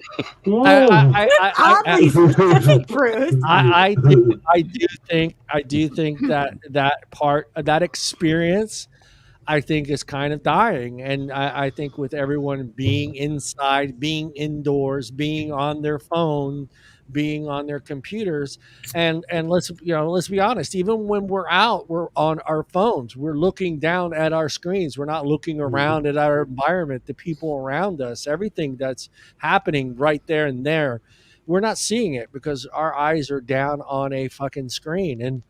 I, Oddly specific, Bruce. I do think that experience, I think, is kind of dying. And I think with everyone being inside, being indoors, being on their phone, being on their computers, and let's be honest, even when we're out, we're on our phones. We're looking down at our screens. We're not looking around at our environment, the people around us, everything that's happening right there and there. We're not seeing it because our eyes are down on a fucking screen. And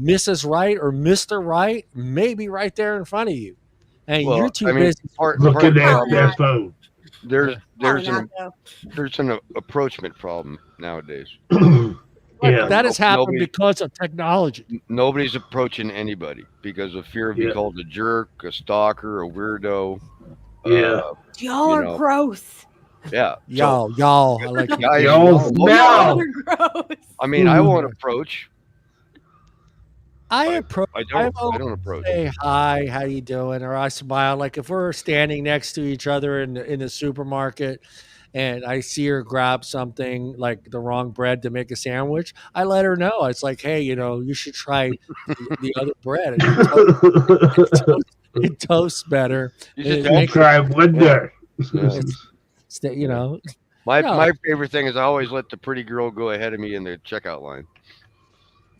Mrs. Right or Mr. Right may be right there in front of you, and you're Well, too I mean, busy. part of Looking the at problem their is phone. there's Probably there's not, an though. there's an approachment problem nowadays. Yeah. That has happened Nobody because of technology. nobody's approaching anybody because of fear of being Yeah. called a jerk, a stalker, a weirdo. Yeah. Y'all You are know, gross. yeah. So Y'all, I like you. guys, Y'all most Y'all smell. are gross. I mean, I won't approach. I I approach. I I don't I will don't approach. say hi, how you doing, or I smile. Like if we're standing next to each other in the supermarket, and I see her grab something like the wrong bread to make a sandwich, I let her know. It's like, hey, you should try the other bread. It toasts better. You just It help makes her. Try wonder. Yeah. it's. My No, my favorite thing is I always let the pretty girl go ahead of me in the checkout line.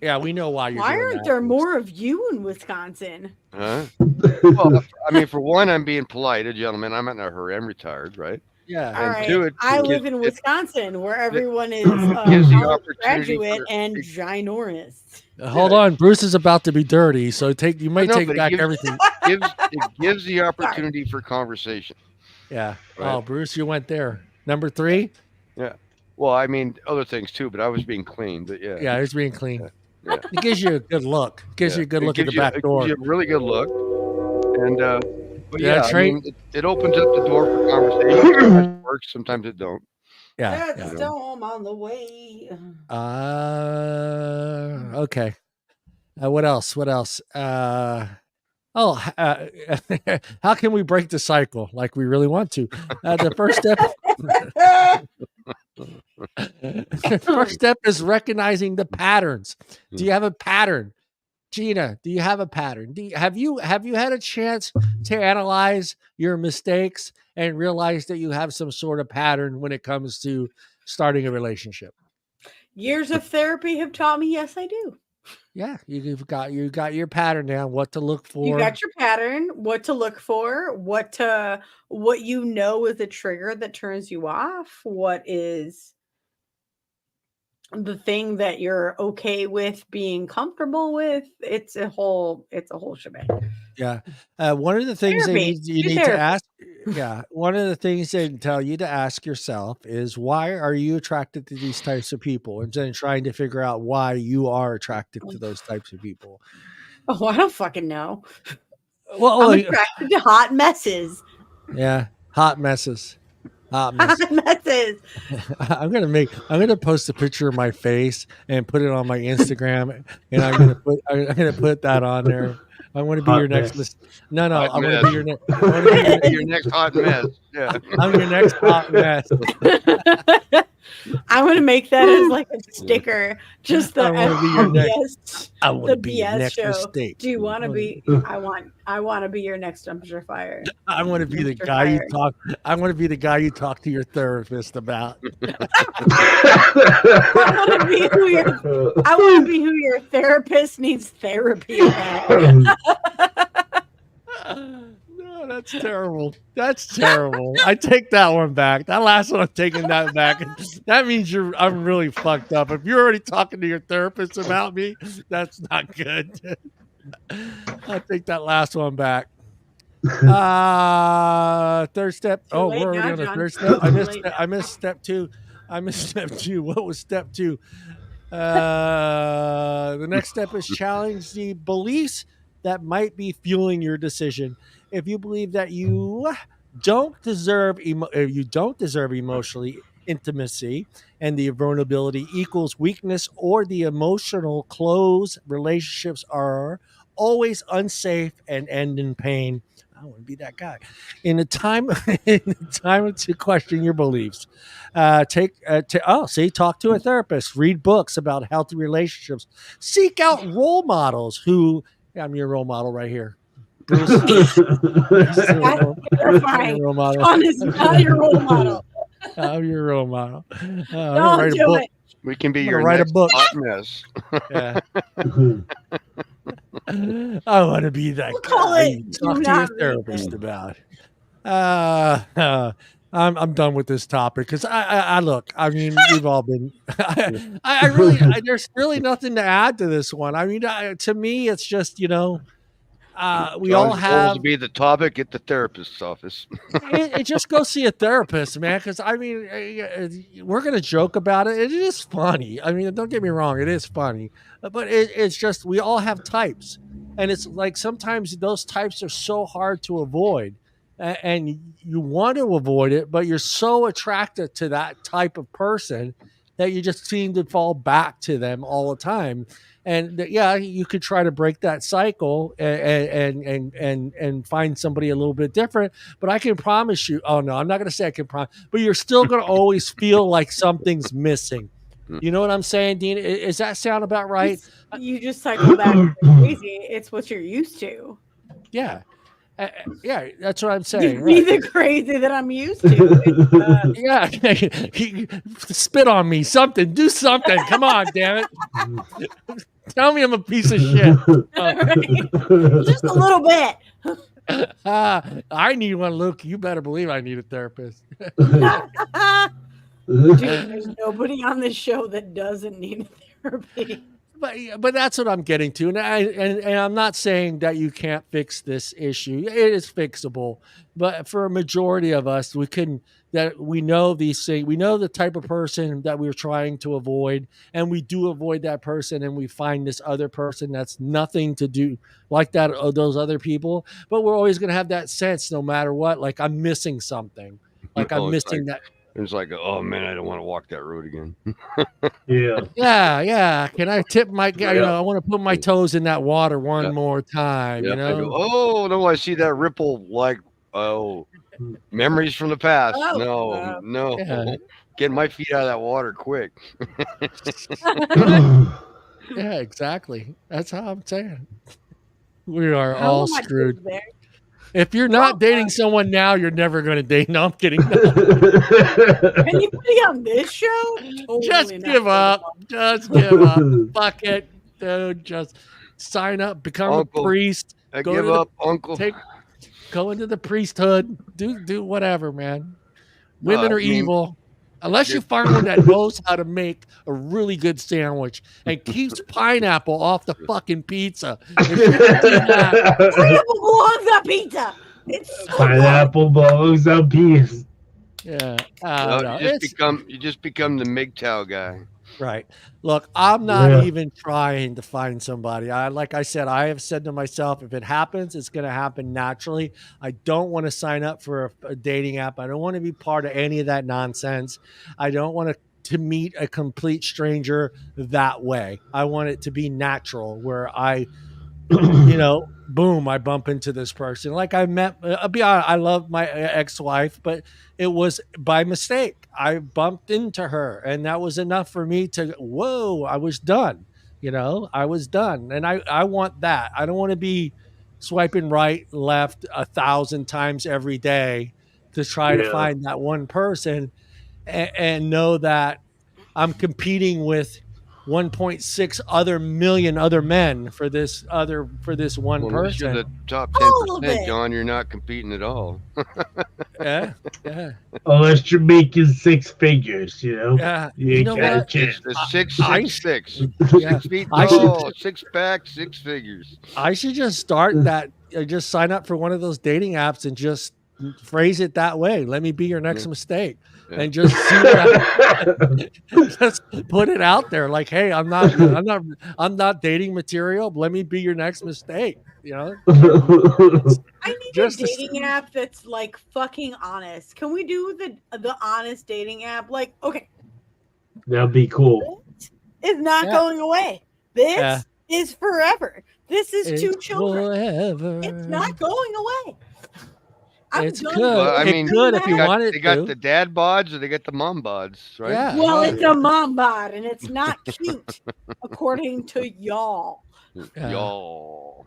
yeah, we know why you're Why doing aren't that. there more of you in Wisconsin? Huh? Well, I mean, for one, I'm being polite, a gentleman. I'm not in a hurry. I'm retired, right? Yeah, All And right. two, I it live gives in Wisconsin where it everyone is gives the college opportunity graduate for and ginormous. hold on. Bruce is about to be dirty, so you may no, take but back everything. it gives the opportunity for conversation, Yeah. right? Oh, Bruce, you went there. Number 3. Yeah. Well, I mean, other things too, but I was being clean. But yeah, Yeah, it's being clean. yeah, It gives you a good look. Gives yeah. you a good It look at the gives you back door. a really good look, and but Yeah, yeah, I Trey. mean, it opens up the door for conversation. Sometimes it works, sometimes it don't. Yeah. There's Yeah. a storm on the way. Okay. What else? What else? How can we break the cycle like we really want to? The first step. The first step is recognizing the patterns. Do you have a pattern? Gina, do you have a pattern? Have you had a chance to analyze your mistakes and realize that you have some sort of pattern when it comes to starting a relationship? Years of therapy have taught me, yes, I do. Yeah, you got your pattern down. What to look for? You got your pattern, what to look for, what you know is a trigger that turns you off, what is the thing that you're okay with being comfortable with. It's a whole shebang. Yeah. One of the things Therapy. you Do need to therapy. ask. Yeah. One of the things they tell you to ask yourself is, why are you attracted to these types of people? And then trying to figure out why you are attracted to those types of people. Oh, I don't fucking know. Well, I'm attracted to hot messes. yeah. Hot messes. Hot messes. Hot messes. I'm gonna post a picture of my face and put it on my Instagram, and I'm gonna put that on there. I want to be Hot your next mess. list. No, Hot I want to mess. be your next. I want to be Your next hot mess. Yeah. I'm your next hot mess. I'm gonna make that as like a sticker. Just the I wanna be your BS. I want to The be your BS next show. mistake. Do you want to be? I want to be your next dumpster fire. I want to be the Dumpster guy you fire. talk. I want to be the guy you talk to your therapist about. I want to be who your therapist needs therapy about. No, that's terrible. That's terrible. I take that one back. That last one, I'm taking that back. That means I'm really fucked up. If you're already talking to your therapist about me, that's not good. I'll take that last one back. Third step. Too Oh, late we're already now, on the John. third step. Too late I missed step 2. What was step 2? The next step is challenge the beliefs that might be fueling your decision. If you believe that you don't deserve you don't deserve emotionally intimacy, and the vulnerability equals weakness, or the emotional close relationships are always unsafe and end in pain. I want to be that guy. In the time, in the time to question your beliefs, talk to a therapist, read books about healthy relationships, seek out role models who. Yeah, I'm your role model right here. Bruce. That's terrifying. Role model. Sean is not your role model. I'm your role model. I'm gonna Don't write a do book. it. We can be I'm your gonna write a next book. hot mess. Yeah. I want to be that We'll guy call it you Do talk to your Not Read therapist This. about. I'm done with this topic because I look. I mean, we've all been. There's really nothing to add to this one. I mean, to me, it's just we all John's goal have. to be the topic at the therapist's office. It just go see a therapist, man. Because I mean, we're gonna joke about it. It is funny. I mean, don't get me wrong, it is funny, but it's just we all have types, and it's like sometimes those types are so hard to avoid, and you want to avoid it, but you're so attracted to that type of person that you just seem to fall back to them all the time. And yeah, you could try to break that cycle and find somebody a little bit different. But I can promise you, oh no, I'm not going to say I can promise, but you're still going to always feel like something's missing. You know what I'm saying, Dean? Is that sound about right? You just cycle back to crazy. It's what you're used to. Yeah. Yeah, that's what I'm saying. Give me the crazy that I'm used to. Yeah, spit on me, something, do something. Come on, damn it! Tell me I'm a piece of shit. Just a little bit. I need one, Luke. You better believe I need a therapist. Dude, there's nobody on this show that doesn't need therapy. But that's what I'm getting to, and I'm not saying that you can't fix this issue. It is fixable, but for a majority of us, we know these things. We know the type of person that we're trying to avoid, and we do avoid that person, and we find this other person that's nothing to do like that those other people. But we're always going to have that sense, no matter what. Like I'm missing something. Like I'm missing that. It's like, oh man, I don't want to walk that road again. Yeah. Can I tip my? I want to put my toes in that water one more time. I go, oh no, I see that ripple. Like, oh, memories from the past. No. Yeah. Get my feet out of that water quick. Yeah, exactly. That's how I'm saying. We are all screwed. If you're not dating someone now, you're never going to date. No, I'm kidding. Anybody on this show? Just give up. Just give up. Fuck it, dude. Just sign up. Become a priest. Give up, Uncle. Go into the priesthood. Do whatever, man. Women are evil. Unless you find one that knows how to make a really good sandwich and keeps pineapple off the fucking pizza. Pineapple belongs on pizza. It's so pineapple belongs on pizza. Yeah. You just become the MGTOW guy. Right. Look, I'm not even trying to find somebody. Like I said, I have said to myself, if it happens, it's going to happen naturally. I don't want to sign up for a dating app. I don't want to be part of any of that nonsense. I don't want to meet a complete stranger that way. I want it to be natural where I, boom, I bump into this person. Like I met, I'll be honest, I love my ex-wife, but it was by mistake. I bumped into her and that was enough for me to, I was done. I was done. And I want that. I don't want to be swiping right, left 1,000 times every day to try to find that one person and know that I'm competing with 1.6 million other men for this one person. You're the top 10%, John. You're not competing at all. Yeah. Unless you're making six figures, Yeah. You know what? It's 666. Yeah. 6 feet tall, 6 pack, 6 figures. I should just start that. Just sign up for one of those dating apps and just phrase it that way. Let me be your next mistake, and just see what just put it out there. Like, hey, I'm not dating material. But let me be your next mistake. I need a dating app that's like fucking honest. Can we do the honest dating app? Like, okay, that'd be cool. It's not going away. This is forever. This is 2 children. Forever. It's not going away. It's good. Well, I mean, good if you want it. They got the dad bods or they got the mom bods, right? Yeah. Well, it's a mom bod, and it's not cute, according to y'all.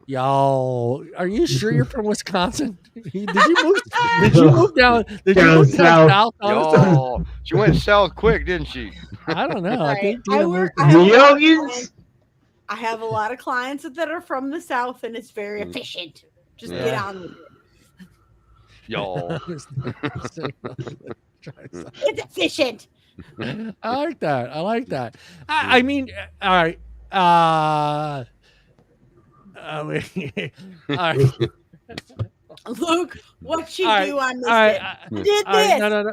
Y'all, are you sure you're from Wisconsin? Did you move? Did you move down? Did you move down south? Y'all, she went south quick, didn't she? I don't know. Right. I think I have a lot of clients that are from the south, and it's very efficient. Just get on with it. Y'all. It's efficient. I like that. I mean, all right. All right. Luke, what'd she do on this? Did this. No.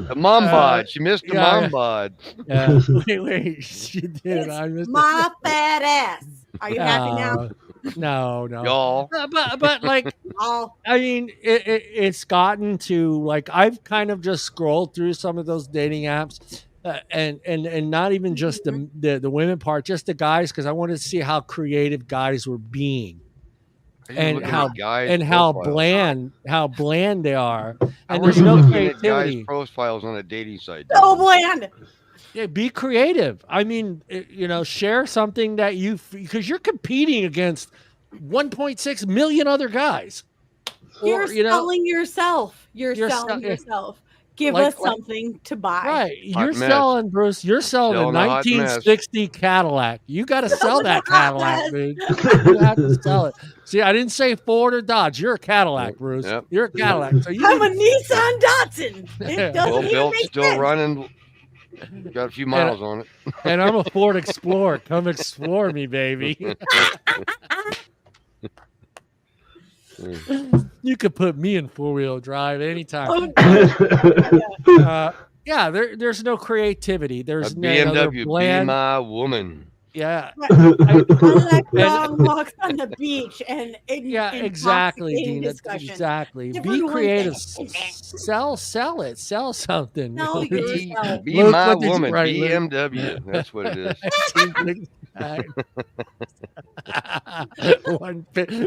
The mom bod. She missed the mom bod. Yeah. Wait. She did. I missed my fat ass. Are you happy now? No. Y'all. But like, I mean, it's gotten to like, I've kind of just scrolled through some of those dating apps. And not even just the women part, just the guys, because I wanted to see how creative guys were being, and how bland they are, and there's no creativity. Guys' profiles on a dating site. So bland. Yeah, be creative. I mean, share something that because you're competing against 1.6 million other guys. You're selling yourself. You're selling yourself. Give us something to buy. Right. You're selling, Bruce. You're selling a 1960 Cadillac. You got to sell that Cadillac, dude. You have to sell it. See, I didn't say Ford or Dodge. You're a Cadillac, Bruce. Yep. You're a Cadillac. So I'm a Nissan Datsun. It doesn't even make still sense. Running. Got a few miles on it. And I'm a Ford Explorer. Come explore me, baby. You could put me in 4-wheel drive anytime. There's no creativity. There's a no BMW. Bland. Be my woman. Yeah. I like long walks on the beach and exactly, Deana. Exactly. Be creative. Sell it. Sell something. No, be my woman. BMW. That's what it is.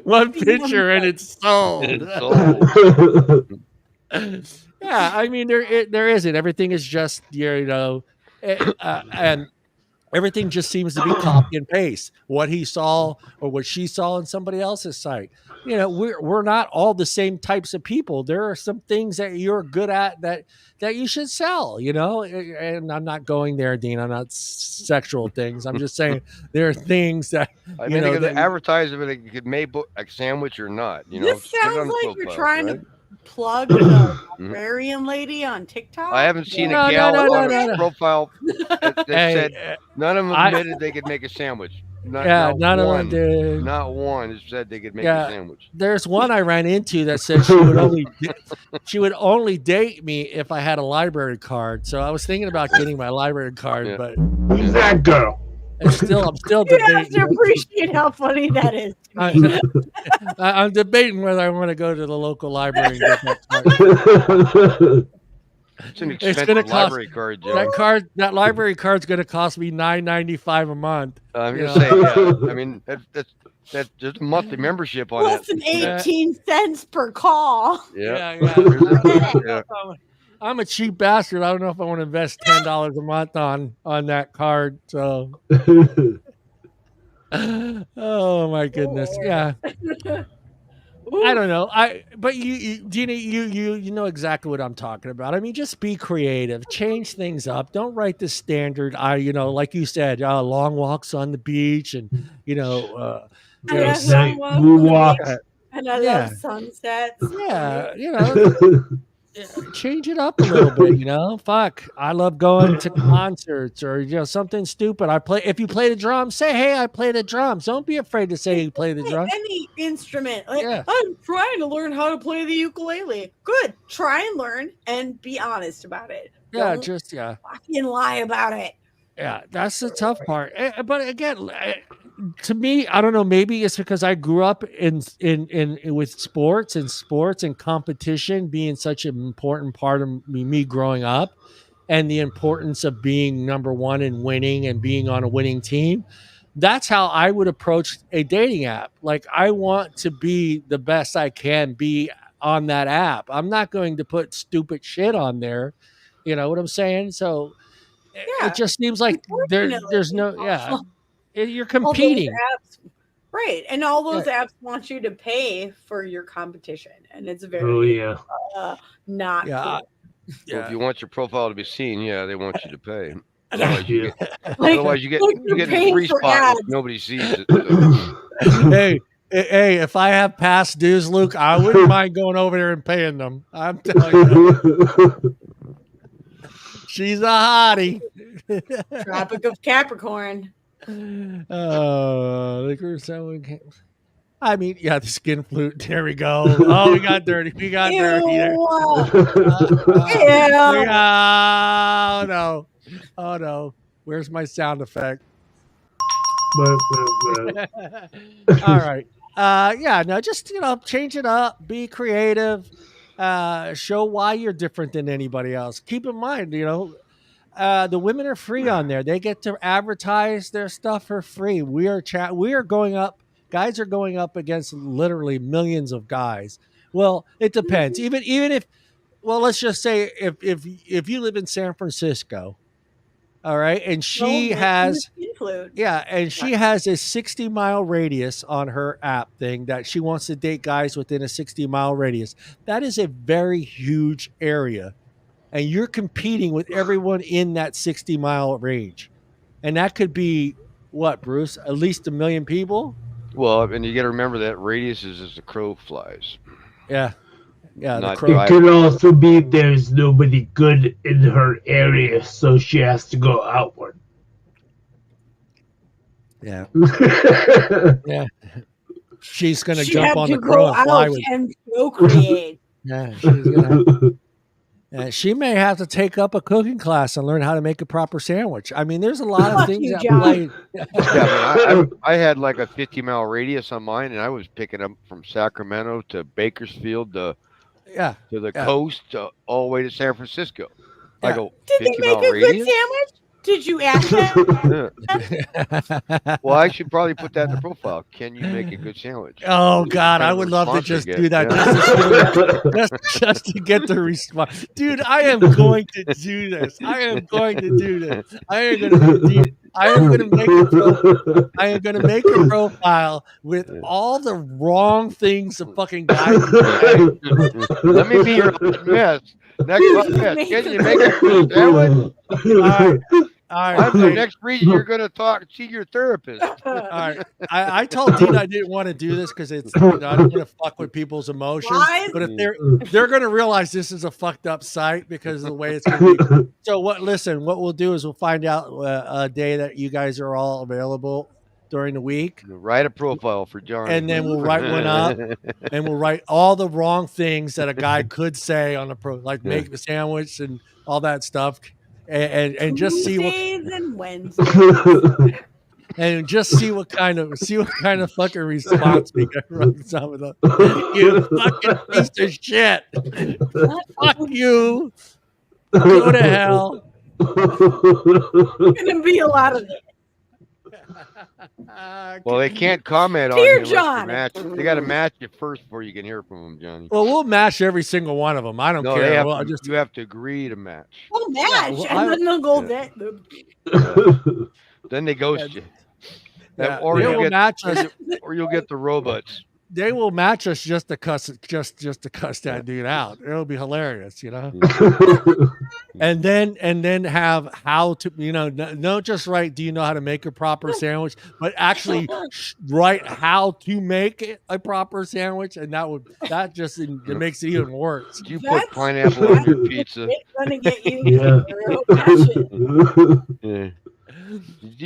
One picture and it's sold. Yeah, I mean there isn't. Everything is just and everything just seems to be copy and paste what he saw or what she saw on somebody else's site. We're not all the same types of people. There are some things that you're good at that you should sell, and I'm not going there, Dean. I'm not sexual things. I'm just saying there are things that, I mean, they could advertise if it could make a sandwich or not, This sounds like you're trying to plug the librarian lady on TikTok. I haven't seen a gal on a profile that said none of them admitted they could make a sandwich. None of them did. Not one has said they could make a sandwich. There's one I ran into that said she would only date me if I had a library card. So I was thinking about getting my library card, but who's that girl? I'm still debating. You have to appreciate how funny that is. I'm debating whether I want to go to the local library and get that card. It's an expensive library card, Joe. That library card's going to cost me $9.95 a month. I'm going to say, yeah. I mean, that's just a monthly membership on less than 18 cents per call. Yeah. I'm a cheap bastard. I don't know if I want to invest $10 a month on that card. So, oh my goodness, yeah. I don't know. But Deana, you know exactly what I'm talking about. I mean, just be creative, change things up. Don't write the standard. Like you said, long walks on the beach, and moonwalks. And I love sunsets. Yeah, change it up a little bit, fuck, I love going to concerts or something stupid. If you play the drums, say, hey, I play the drums. Don't be afraid to say you play the drums. Any instrument. I'm trying to learn how to play the ukulele. Good. Try and learn and be honest about it. Don't fucking lie about it. Yeah, that's the tough part. But again, to me, I don't know. Maybe it's because I grew up in with sports and competition being such an important part of me growing up, and the importance of being number one and winning and being on a winning team. That's how I would approach a dating app. Like, I want to be the best I can be on that app. I'm not going to put stupid shit on there. You know what I'm saying? So it just seems like there's no, you're competing. Apps, right. And all those apps want you to pay for your competition. And it's very not cool. Well, if you want your profile to be seen, they want you to pay. Otherwise, you get a free spot if nobody sees it. So. Hey, if I have past dues, Luke, I wouldn't mind going over there and paying them. I'm telling you. She's a hottie. Tropic of Capricorn. I mean, the skin flute. There we go. Oh, we got dirty. We got dirty there. Oh no. Where's my sound effect? All right. Just change it up. Be creative. Show why you're different than anybody else. Keep in mind, the women are free on there. They get to advertise their stuff for free. We are going up. Guys are going up against literally millions of guys. Well, it depends. Even if, let's just say if you live in San Francisco, all right, and she has a 60-mile radius on her app thing that she wants to date guys within a 60-mile radius. That is a very huge area. And you're competing with everyone in that 60-mile range. And that could be, what, Bruce? At least 1 million people? Well, and you got to remember that radius is as the crow flies. Yeah. Yeah. It could also be there's nobody good in her area, so she has to go outward. Yeah. Yeah. She's going to jump on the crow and fly with and procreate. Yeah, she's going to. She may have to take up a cooking class and learn how to make a proper sandwich. I mean, there's a lot of things that play. I had like a 50-mile radius on mine, and I was picking up from Sacramento to Bakersfield to the coast all the way to San Francisco. I go, did they make a good sandwich? Did you ask that? Well, I should probably put that in the profile. Can you make a good sandwich? Oh God, I would love to just do that just to get the response. Dude, I am going to do this. I am going to make a profile with all the wrong things a fucking guy can say. Let me be your mess. Next mess. Can you make a good sandwich? All right. The next reason you're going to see your therapist. All right. I told Dean I didn't want to do this because it's I don't want to fuck with people's emotions. But if they're going to realize this is a fucked up site because of the way it's going to be. So what we'll do is we'll find out a day that you guys are all available during the week. Write a profile for John. And then we'll write one up and we'll write all the wrong things that a guy could say on a like make the sandwich and all that stuff. And just see what and Wednesdays. And just see what kind of fucking response we get from some of them. You fucking piece of shit. Fuck you. Go to hell. Gonna be a lot of it. Well, they can't comment on you John. They got to match you first before you can hear from them, Johnny. Well, we'll match every single one of them. I don't care. You have to agree to match. We'll match, and then they'll go there. Then they ghost you. Or you'll get the robots. they will match us just to cuss that dude out. It'll be hilarious, and then have how to, don't just write, do you know how to make a proper sandwich, but actually write how to make a proper sandwich, and that just it makes it even worse. Do you put pineapple on your pizza? It's gonna get you. Yeah.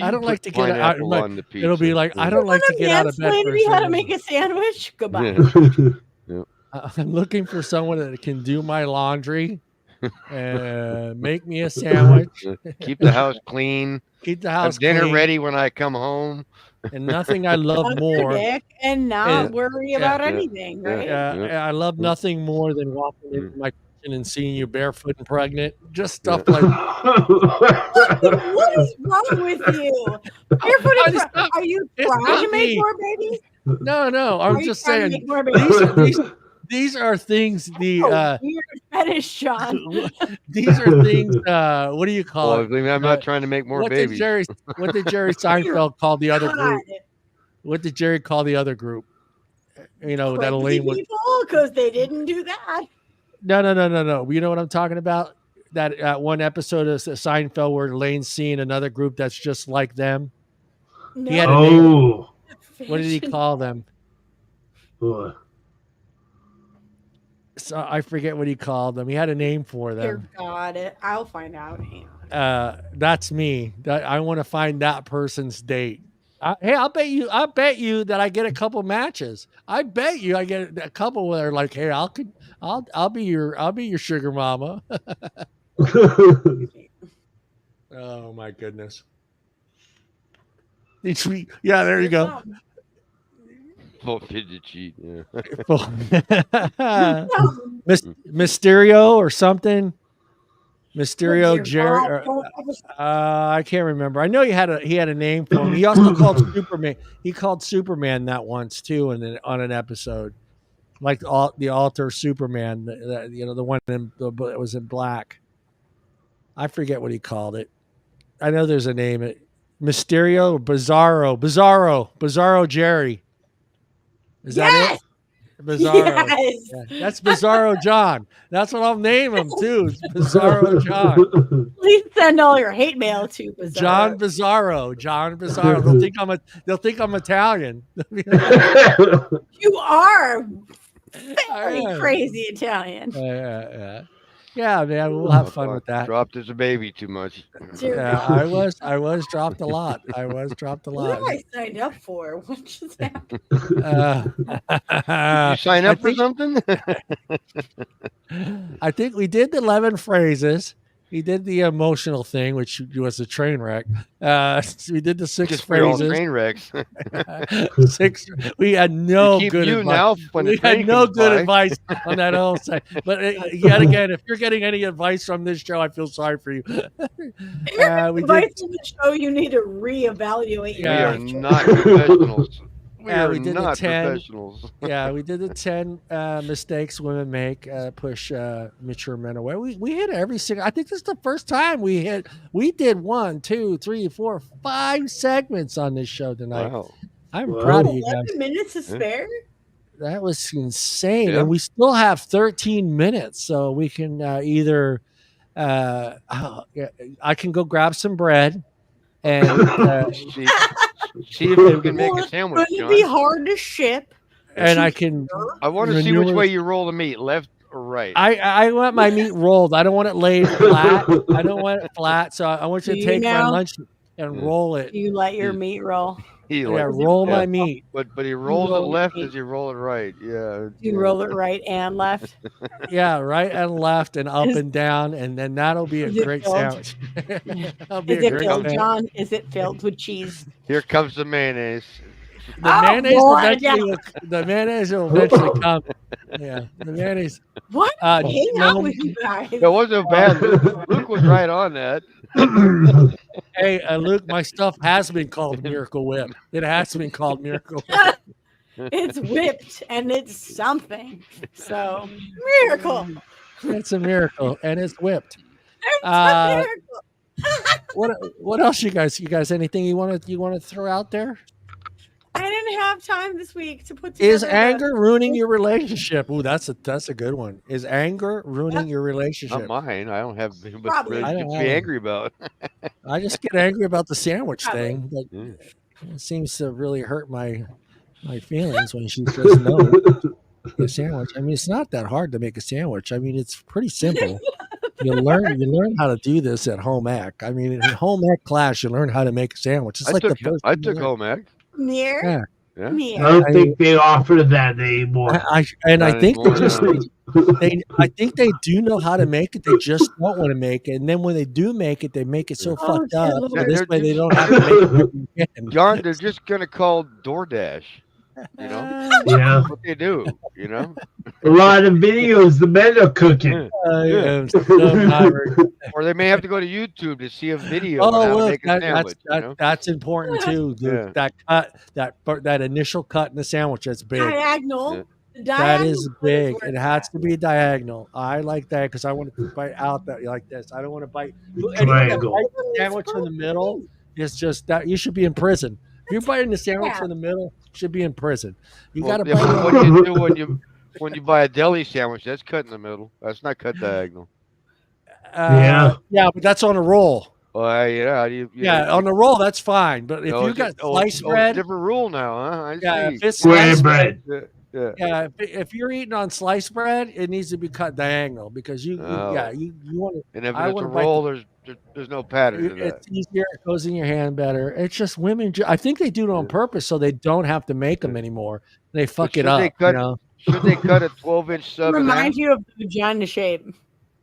I don't like to get pineapple on the pizza. It'll be like, I don't like to get out of bed for me how to make a sandwich. Goodbye. Yeah. I'm looking for someone that can do my laundry, make me a sandwich, keep the house clean, keep the house have dinner clean, ready when I come home, and nothing I love more. And not worry about anything, right? I love nothing more than walking into my kitchen and seeing you barefoot and pregnant. Just stuff like. What is wrong with you? Are you trying to make more babies? No. I'm just saying. These are things. Weird fetish, John. These are things. What do you call it? I'm not trying to make more babies. What did Jerry Seinfeld call the other group? What did Jerry call the other group? That Elaine would. Because they didn't do that. No. You know what I'm talking about? That one episode of Seinfeld where Elaine's seeing another group that's just like them. No. He had a name. What did he call them? What? So I forget what he called them. He had a name for them. Dear God, I'll find out. That's me. I want to find that person's date. Hey, I'll bet you that I get a couple matches. I bet you I get a couple where they're like, hey, I'll be your sugar mama. Oh my goodness. Yeah, there you go. Full fidget cheat. Yeah. Mysterio or something. Mysterio, Jerry. I can't remember. I know he had a name for him. He also called Superman. He called Superman that once too, on an episode, like the alter Superman. The one that was in black. I forget what he called it. I know there's a name. Mysterio, Bizarro Jerry. Is that it? Bizarro. Yes. Yeah, that's Bizarro John. That's what I'll name him too. It's Bizarro John. Please send all your hate mail to Bizarro. John Bizarro. They'll think I'm Italian. You are very crazy Italian. Yeah, man, we'll have fun with that. Dropped as a baby too much. Yeah, I was dropped a lot. What have I signed up for? What just happened? Did you sign up for something? I think we did the 11 phrases. He did the emotional thing, which was a train wreck. We did the 6 phrases. Train wrecks. 6. We had no good advice. We had no good advice on that whole side. But yet again, if you're getting any advice from this show, I feel sorry for you. Advice from the show, you need to reevaluate. We are not professionals. We did the 10 professionals. Yeah, we did the 10 mistakes women make, push mature men away. We hit every single. I think this is the first time we did 1, 2, 3, 4, 5 segments on this show tonight. Wow. I'm proud of you guys. 11 minutes to spare. That was insane, and we still have 13 minutes, so we can either. I can go grab some bread, and. See if you can make a sandwich, It's John. be hard to ship. And I can. I want to see which way you roll the meat, left or right. I want my meat rolled. I don't want it laid flat. I don't want it flat. So I want you to take my lunch and roll it. You let your meat roll. Roll my meat. But he rolls it left as you roll it right. Yeah. You roll it right and left. Yeah, right and left and up and down, and then that'll be a great sandwich. Is it filled, John? Is it filled with cheese? Here comes the mayonnaise. The mayonnaise will eventually come. Yeah, the mayonnaise. What? Hang out with you guys. It wasn't bad. Luke was right on that. Hey, Luke, my stuff has been called Miracle Whip. It has been called Miracle Whip. It's whipped and it's something. So, miracle. It's a miracle and it's whipped. It's a miracle. What else you guys anything you want to throw out there? I didn't didn't have time this week to put Is together. anger ruining your relationship? Ooh, that's a good one. Is anger ruining your Not relationship? mine. I don't have much Probably. I relationship don't to have be 'em. angry about. I just get angry about the sandwich Probably. thing, but Yeah. it seems to really hurt my feelings when she says no to a sandwich. I mean, it's not that hard to make a sandwich. I mean, it's pretty simple. You learn how to do this at home ec. I mean, in home ec class, you learn how to make a sandwich. It's like the first I thing you took learn. home ec. Near. Yeah. Yeah. I Near. don't think they offer that anymore. I Not think they anymore, just no. I think they do know how to make it. They just don't want to make it. And then when they do make it, they make it so Oh, fucked dear up. So Lord. this They're way they just- don't have to make it every weekend. John, they're just gonna call DoorDash. You know, Yeah. that's what they do. You know, A lot of videos the men are cooking. I Yeah. am so not or they may have to go to YouTube to see a video on Oh, how to look, make a sandwich. You know, that's important too, dude. Yeah. That initial cut in the sandwich, that's big. Diagonal. Yeah. The That diagonal is cut big. where It it's has at. to be diagonal. I like that because I want to bite out that like this. I don't want to bite. Anyone that Triangle. bites the sandwich from the middle is just that you should be in prison. If you're biting the sandwich from the middle, you should be in prison. You got to yeah, bite but it. what do you do when you buy a deli sandwich? That's cut in the middle. That's not cut diagonal. Yeah, but that's on a roll. Well, yeah, you On the roll, that's fine. But if oh, you is got it- oh, sliced oh, bread, it's a different rule now, huh? I yeah, see. if it's Square sliced bread, bread. Yeah. yeah, if you're eating on sliced bread, it needs to be cut diagonal because you Oh. you want to. And if I it's a wanna bite roll, there's no pattern to that. It's easier. It goes in your hand better. It's just women. I think they do it on purpose so they don't have to make them anymore. They fuck it should they up. cut- You know? Should they cut a 12-inch sub in half? Remind you of the vagina shape.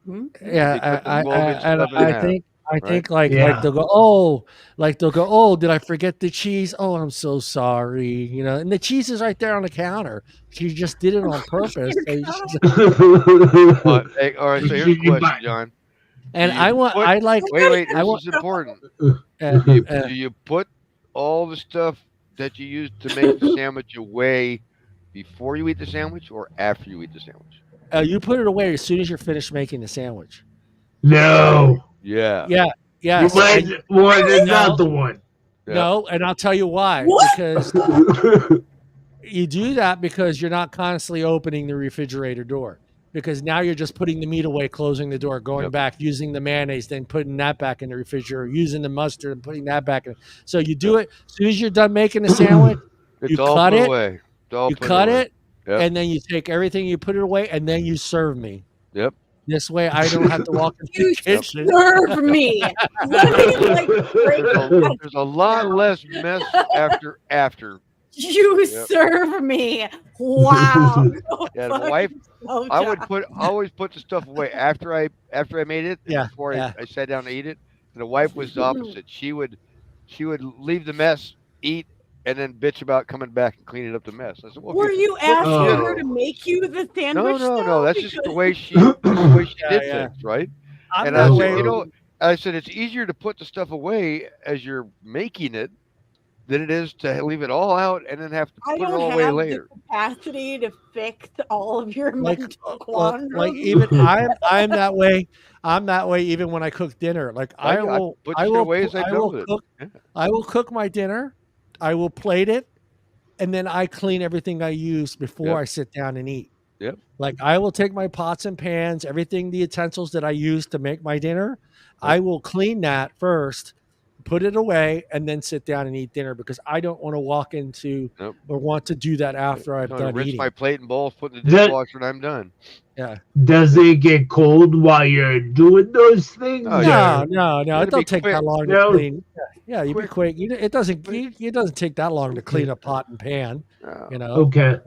Hmm? Yeah, cut the 12-inch sub in I half, think right? like Yeah. they'll go did I forget the cheese? Oh, I'm so sorry. You know, and the cheese is right there on the counter. She just did it on purpose. So you should- Hey, all right, so here's a You buy- question, John. and Do you I want put- I like Wait, I this want is important. uh, Do uh, you put all the stuff that you use to make the sandwich away before you eat the sandwich or after you eat the sandwich? you put it away as soon as you're finished making the sandwich. No. Yeah. Yeah. You So- might want another one. Yeah. No, and I'll tell you why. What? Because you do that because you're not constantly opening the refrigerator door. Because now you're just putting the meat away, closing the door, going Yep. back, using the mayonnaise, then putting that back in the refrigerator, using the mustard and putting that back in. So you do it as soon as you're done making the sandwich, It's you all cut put it, away. It's all you put cut away. it, Yep. and then you take everything, you put it away, and then you serve me. Yep. This way I don't have to walk into You the kitchen. serve me. Like, There's a lot less mess after. you Yep. serve me. Wow. Yeah, the wife. Oh, I would God. always put the stuff away after I made it. And Yeah, before yeah. I sat down to eat it. And the wife was the opposite. She would leave the mess, eat, and then bitch about coming back and cleaning up the mess. I said, well, Were if you asking Oh. her to make you the sandwich? no, though? that's just the Because- way she did Yeah. things, right? I'm And that I way. said, I said it's easier to put the stuff away as you're making it than it is to leave it all out and then have to I put it don't all away have later. the capacity to fix all of your like mental like quandaries. even I'm that way. I'm that way even when I cook dinner. Like I will put I shit will away as I'm I done will with it. cook Yeah. I will cook my dinner. I will plate it, and then I clean everything I use before Yep. I sit down and eat. Yep. Like I will take my pots and pans, everything, the utensils that I use to make my dinner, I will clean that first, put it away, and then sit down and eat dinner because I don't want to walk into Nope. or want to do that after I've I'm gonna done rinse eating. my plate and bowls, put in the That- dishwasher, and I'm done. Does it get cold while you're doing those things? Oh, No, yeah. no, Gotta it be don't take quick. that long to No. clean. Yeah, you be Quick. quick. It doesn't take that long to clean a pot and pan. No. You know. Okay.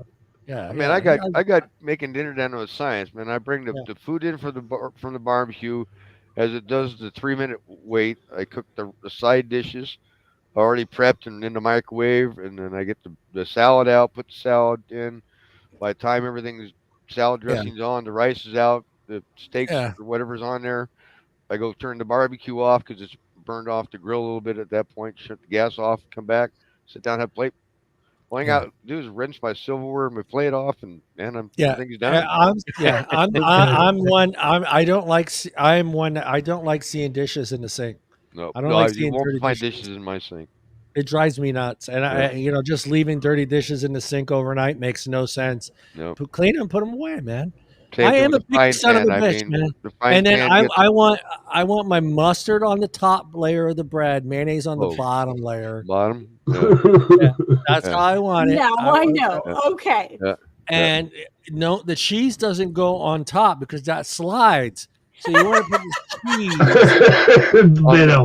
Yeah. I mean, I got making dinner down to a science, man. I bring the food in from the barbecue, as it does the 3-minute wait. I cook the side dishes, already prepped and in the microwave, and then I get the salad out, put the salad in. By the time everything's salad dressing's on, the rice is out, the steaks Yeah. or whatever's on there, I go turn the barbecue off because it's burned off the grill a little bit at that point. Shut the gas off, come back, sit down, have plate. All I got to do is rinse my silverware and my plate off, and everything's done. I don't like seeing dishes in the sink. No, I don't like you seeing won't dirty find dishes. dishes in my sink. It drives me nuts. And I just leaving dirty dishes in the sink overnight makes no sense. Nope. Clean them, put them away, man. Same I thing am with a the big frying son of a pan. bitch, man. The frying And then pan gets I want my mustard on the top layer of the bread, mayonnaise on the Oh. bottom layer. bottom. That's how I want it. Now I know. Yeah. Okay. Yeah. And no, the cheese doesn't go on top because that slides. So you want to put the cheese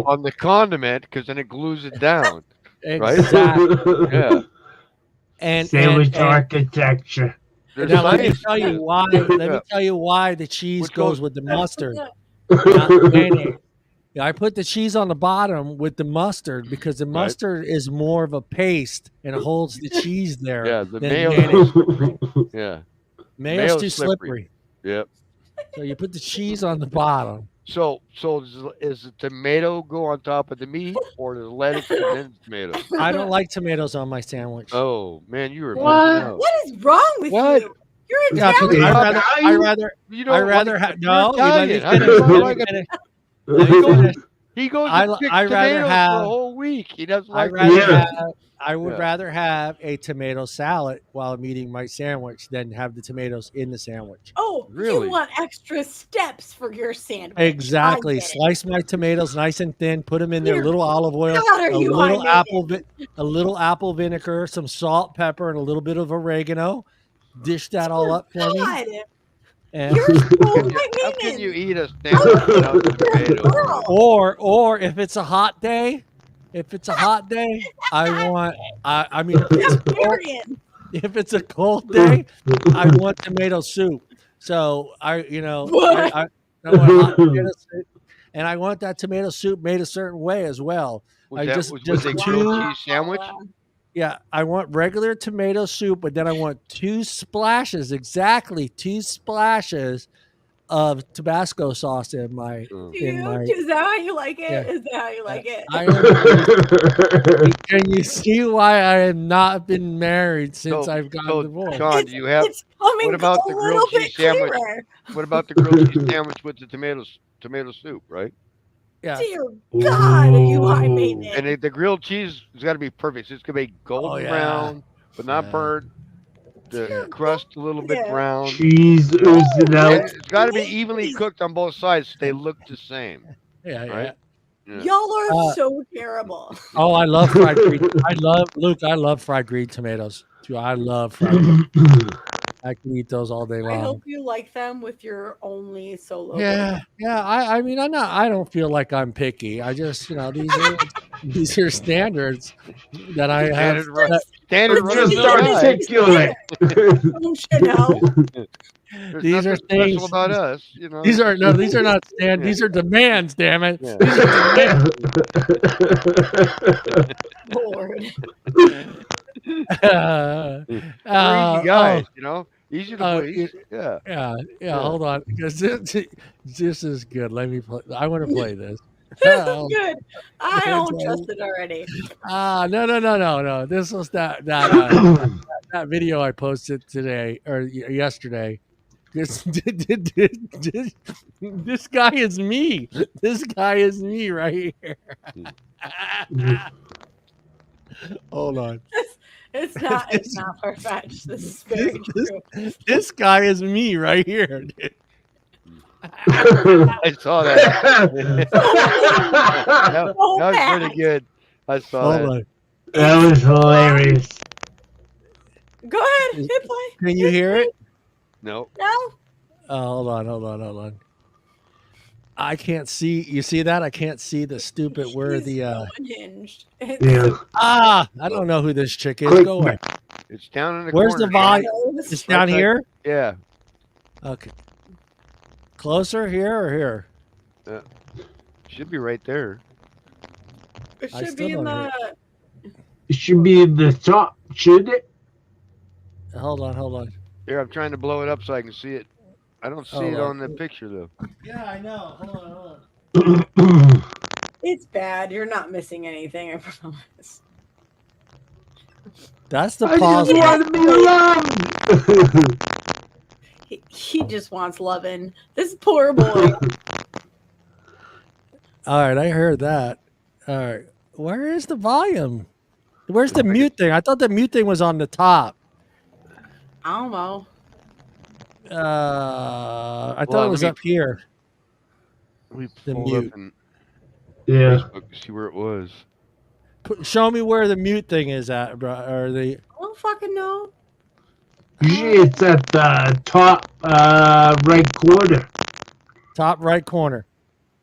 on the condiment because then it glues it down. Right? exactly. Yeah. And Sandwich architecture. There's now let me science tell to you this. why. Let me tell you why the cheese Which goes goes- with the mustard. Not mayonnaise. Yeah, I put the cheese on the bottom with the mustard because the mustard is more of a paste and it holds the cheese there. Yeah, the than mayo. mayonnaise. Yeah. Mayo's too slippery. Yep. So you put the cheese on the bottom. So is the tomato go on top of the meat or does lettuce and then tomato? I don't like tomatoes on my sandwich. Oh man, you were What? missing out. What is wrong with What? you? You're Yeah, Italian. You don't I rather like- have you're no. You let me Italian. How finish. do you Let like me a- finish. Let me finish. He goes I- and picks I rather tomatoes have- for a whole week. He doesn't like. I would Yeah. rather have a tomato salad while I'm eating my sandwich than have the tomatoes in the sandwich. Oh, Really? you want extra steps for your sandwich. Exactly. I get it. Slice my tomatoes nice and thin. Put them in there. A Dear little olive oil, God, are a you little high-maintenance? a little apple vinegar, some salt, pepper, and a little bit of oregano. Dish that all up for me. God, And you're so How can you high-maintenance. eat a sandwich without tomato? Girl. or if it's a hot day, I want. I mean, Vegetarian. if it's a cold day, I want tomato soup. So I want hot tomato soup, and I want that tomato soup made a certain way as well. Was I that just- was just a two- grilled cheese sandwich? Yeah, I want regular tomato soup, but then I want two splashes of Tabasco sauce in my. Is that how you like it? Yeah. Is that how you like it? Can you see why I have not been married since So- I've gotten so, divorced? Sean, do you have? It's coming what about a the little grilled bit cheese sandwich? clearer. What about the grilled cheese sandwich with the tomato soup, right? Yeah. Dear God, are you high maintenance? And the grilled cheese has got to be perfect. So it's gonna be golden yeah. brown, but not Yeah. burnt. The crust a little bit Yeah. brown. Cheese oozing And out. it's got to be evenly cooked on both sides. So they look the same, Yeah, yeah. right? Yeah. Y'all are Uh, so terrible. Oh, I love fried green. I love fried green tomatoes. Dude, I love fried green. I can eat those all day I long. hope you like them with your only solo. Yeah, yeah. I mean, I don't feel like I'm picky. I just, these are standards that I have. Standard But run Just of the mill guy. articulate. Don't you know? There's These are nothing special things- about us. These are not stand. These are demands. Damn it. Yeah. These are Lord. demands. We're easy guys, easy to uh, please. Yeah. Yeah. Hold on, because this is good. Let me play. I want to play this. This is good. I don't trust it already. No. This was that video I posted today or yesterday. This guy is me. This guy is me right here. Hold on. It's not far-fetched. This is very true. This guy is me right here. I saw that. that was bad. pretty good. I saw Hold that. on. That was hilarious. Go ahead. Hit play. Can you hear it? No. No? Hold on. I can't see. You see that? I can't see the stupid where the. Unhinged. Yeah. I don't know who this chick is. Click Go away. It's down in the Where's corner. the volume? It's down back. here. Yeah. Okay. Closer here or here? Should be right there. It I should still be in don't the. It should be in the top, shouldn't it? Hold on. Here, I'm trying to blow it up so I can see it. I don't see Hold it on. on the picture though. Yeah, I know. Hold on. It's bad. You're not missing anything, I promise. That's the I pause. just want to be alone. He just wants loving. This poor boy. All right, I heard that. All right, where is the volume? Where's the mute thing? I thought the mute thing was on the top. I don't know. I thought it was up here. We The pulled mute. up in Yeah. Facebook to see where it was. Show me where the mute thing is at, bro. Or the I don't fucking know. Usually it's at the top right corner. top right corner.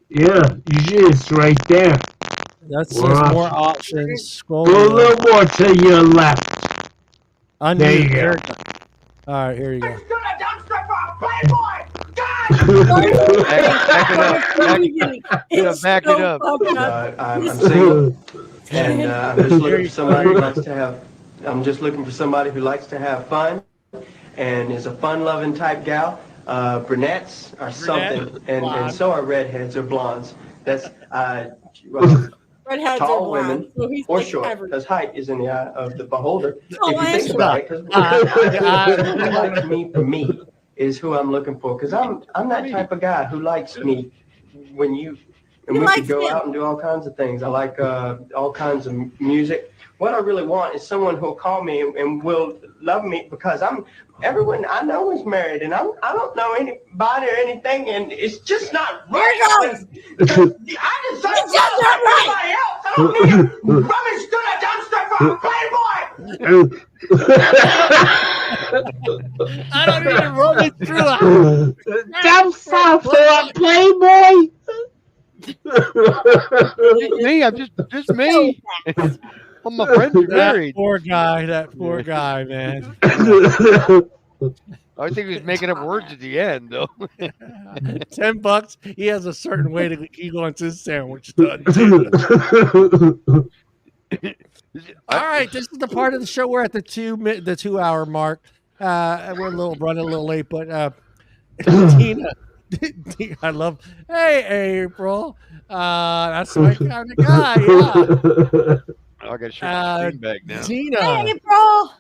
Yeah, usually it's right there. That says more options. Scroll Go a little more to your left. Unmute. There you go. All right, here you go. Back it up. I'm single, and I'm just looking for somebody who likes to have. I'm just looking for somebody who likes to have fun, and is a fun-loving type gal. Brunettes are something, and so are redheads or blondes. That's Redheads tall or women blonde, so he's or like short, every- because height is in the eye of the beholder. Oh, If you think about it, because who likes me for me is who I'm looking for. Because I'm that type of guy who likes me when you. And we could go out and do all kinds of things. I like all kinds of music. What I really want is someone who'll call me and will love me, because everyone I know is married, and I don't know anybody or anything, and it's just not right. I decided to love everybody else. I don't need a rubbish good a dumpster from a Playboy. I don't need to roll it through dumpster for a Playboy. Me, I'm just me. All my friends are married. That poor guy, man. I think he was making up words at the end, though. $10. He has a certain way to he wants his sandwich done. Too. All right, this is the part of the show we're at the 2 hour mark. We're running a little late, but Deana. I love. Hey, April. That's my kind of guy. Yeah. I got to shut the screen back now. Deana. Hey, April.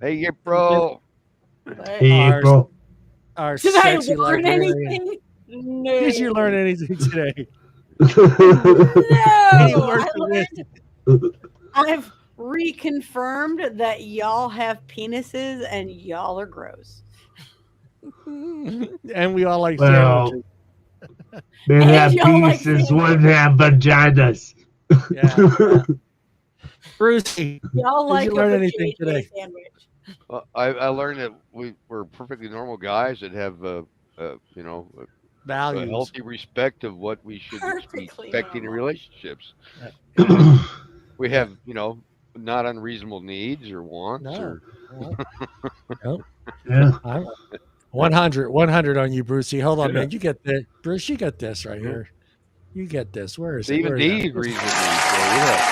Hey, April. Hey, April. Our Did I sexy learn librarian. anything? No. Did you learn anything today? No. I've reconfirmed that y'all have penises and y'all are gross. And we all like Well, sandwiches. men have y'all like penises, women have vaginas. Yeah. Brucey, Y'all did like you learn a anything JJ today? sandwich. I learned that we're perfectly normal guys that have, Values. a healthy respect of what we should be expecting in relationships. We have, not unreasonable needs or wants. No. Or... Yeah. 100 on you, Brucey. Hold on, man. You get this. Bruce, you got this right here. You get this. Where is it? Even D agrees with me. So yeah.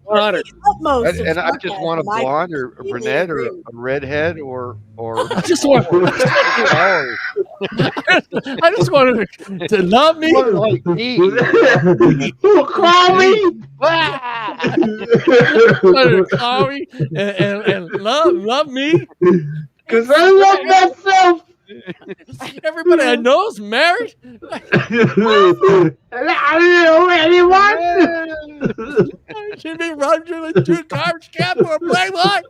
100. And I just want a blonde or a brunette or a redhead or I just want. I just wanted to love me. Like me. Call me. To call me and love me. Because I love myself. Everybody I know is married. I don't know anyone. I should be running with 2 garbage can for a Playboy.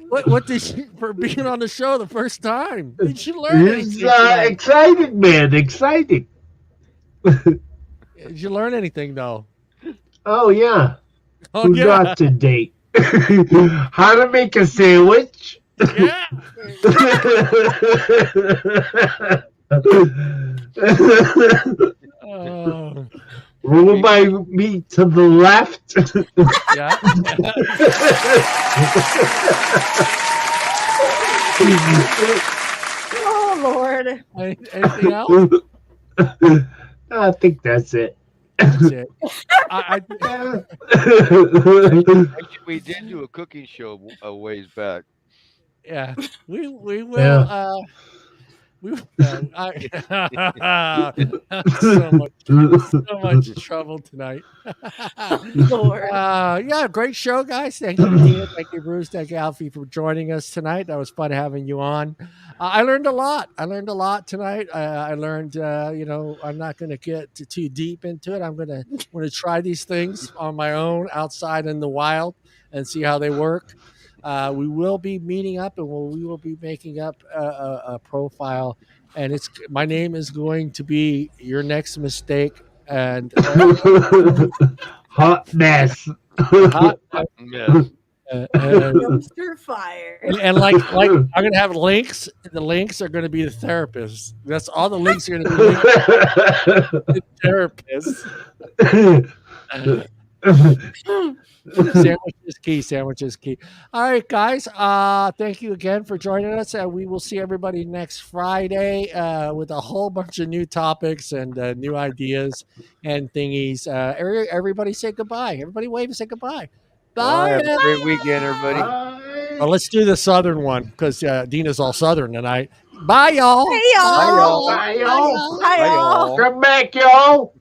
What did she for being on the show the first time? Did she learn It's anything? exciting, man. Exciting. Did you learn anything though? Oh yeah. Oh Who's yeah. up to date? How to make a sandwich. Yeah. Roll my meat to the left. Yeah. Oh Lord. Anything else? I think that's it. That's it. Actually, we did do a cooking show a ways back. Yeah, we will. Yeah. So much trouble tonight. Lord. Yeah, great show, guys. Thank you, Deana. Thank you, Bruce. Thank you, Alfie, for joining us tonight. That was fun having you on. I learned a lot. I learned a lot tonight. I learned, I'm not going to get too deep into it. I'm going to try these things on my own outside in the wild and see how they work. We will be meeting up, and we will be making up a profile. And my name is going to be Your Next Mistake. And hot mess. hot, Yes. Dumpster fire. and like I'm gonna have links. The links are gonna be the therapists. That's all the links are gonna be the therapists. Sandwich is key. Sandwich is key. All right, guys. Thank you again for joining us, and we will see everybody next Friday with a whole bunch of new topics and new ideas and thingies. Everybody say goodbye. Everybody wave and say goodbye. Bye. Have a great weekend, everybody. Well, let's do the southern one because Deana's all southern tonight. Bye, y'all. Hey, y'all. Bye, y'all. Hi, y'all. Come back, y'all.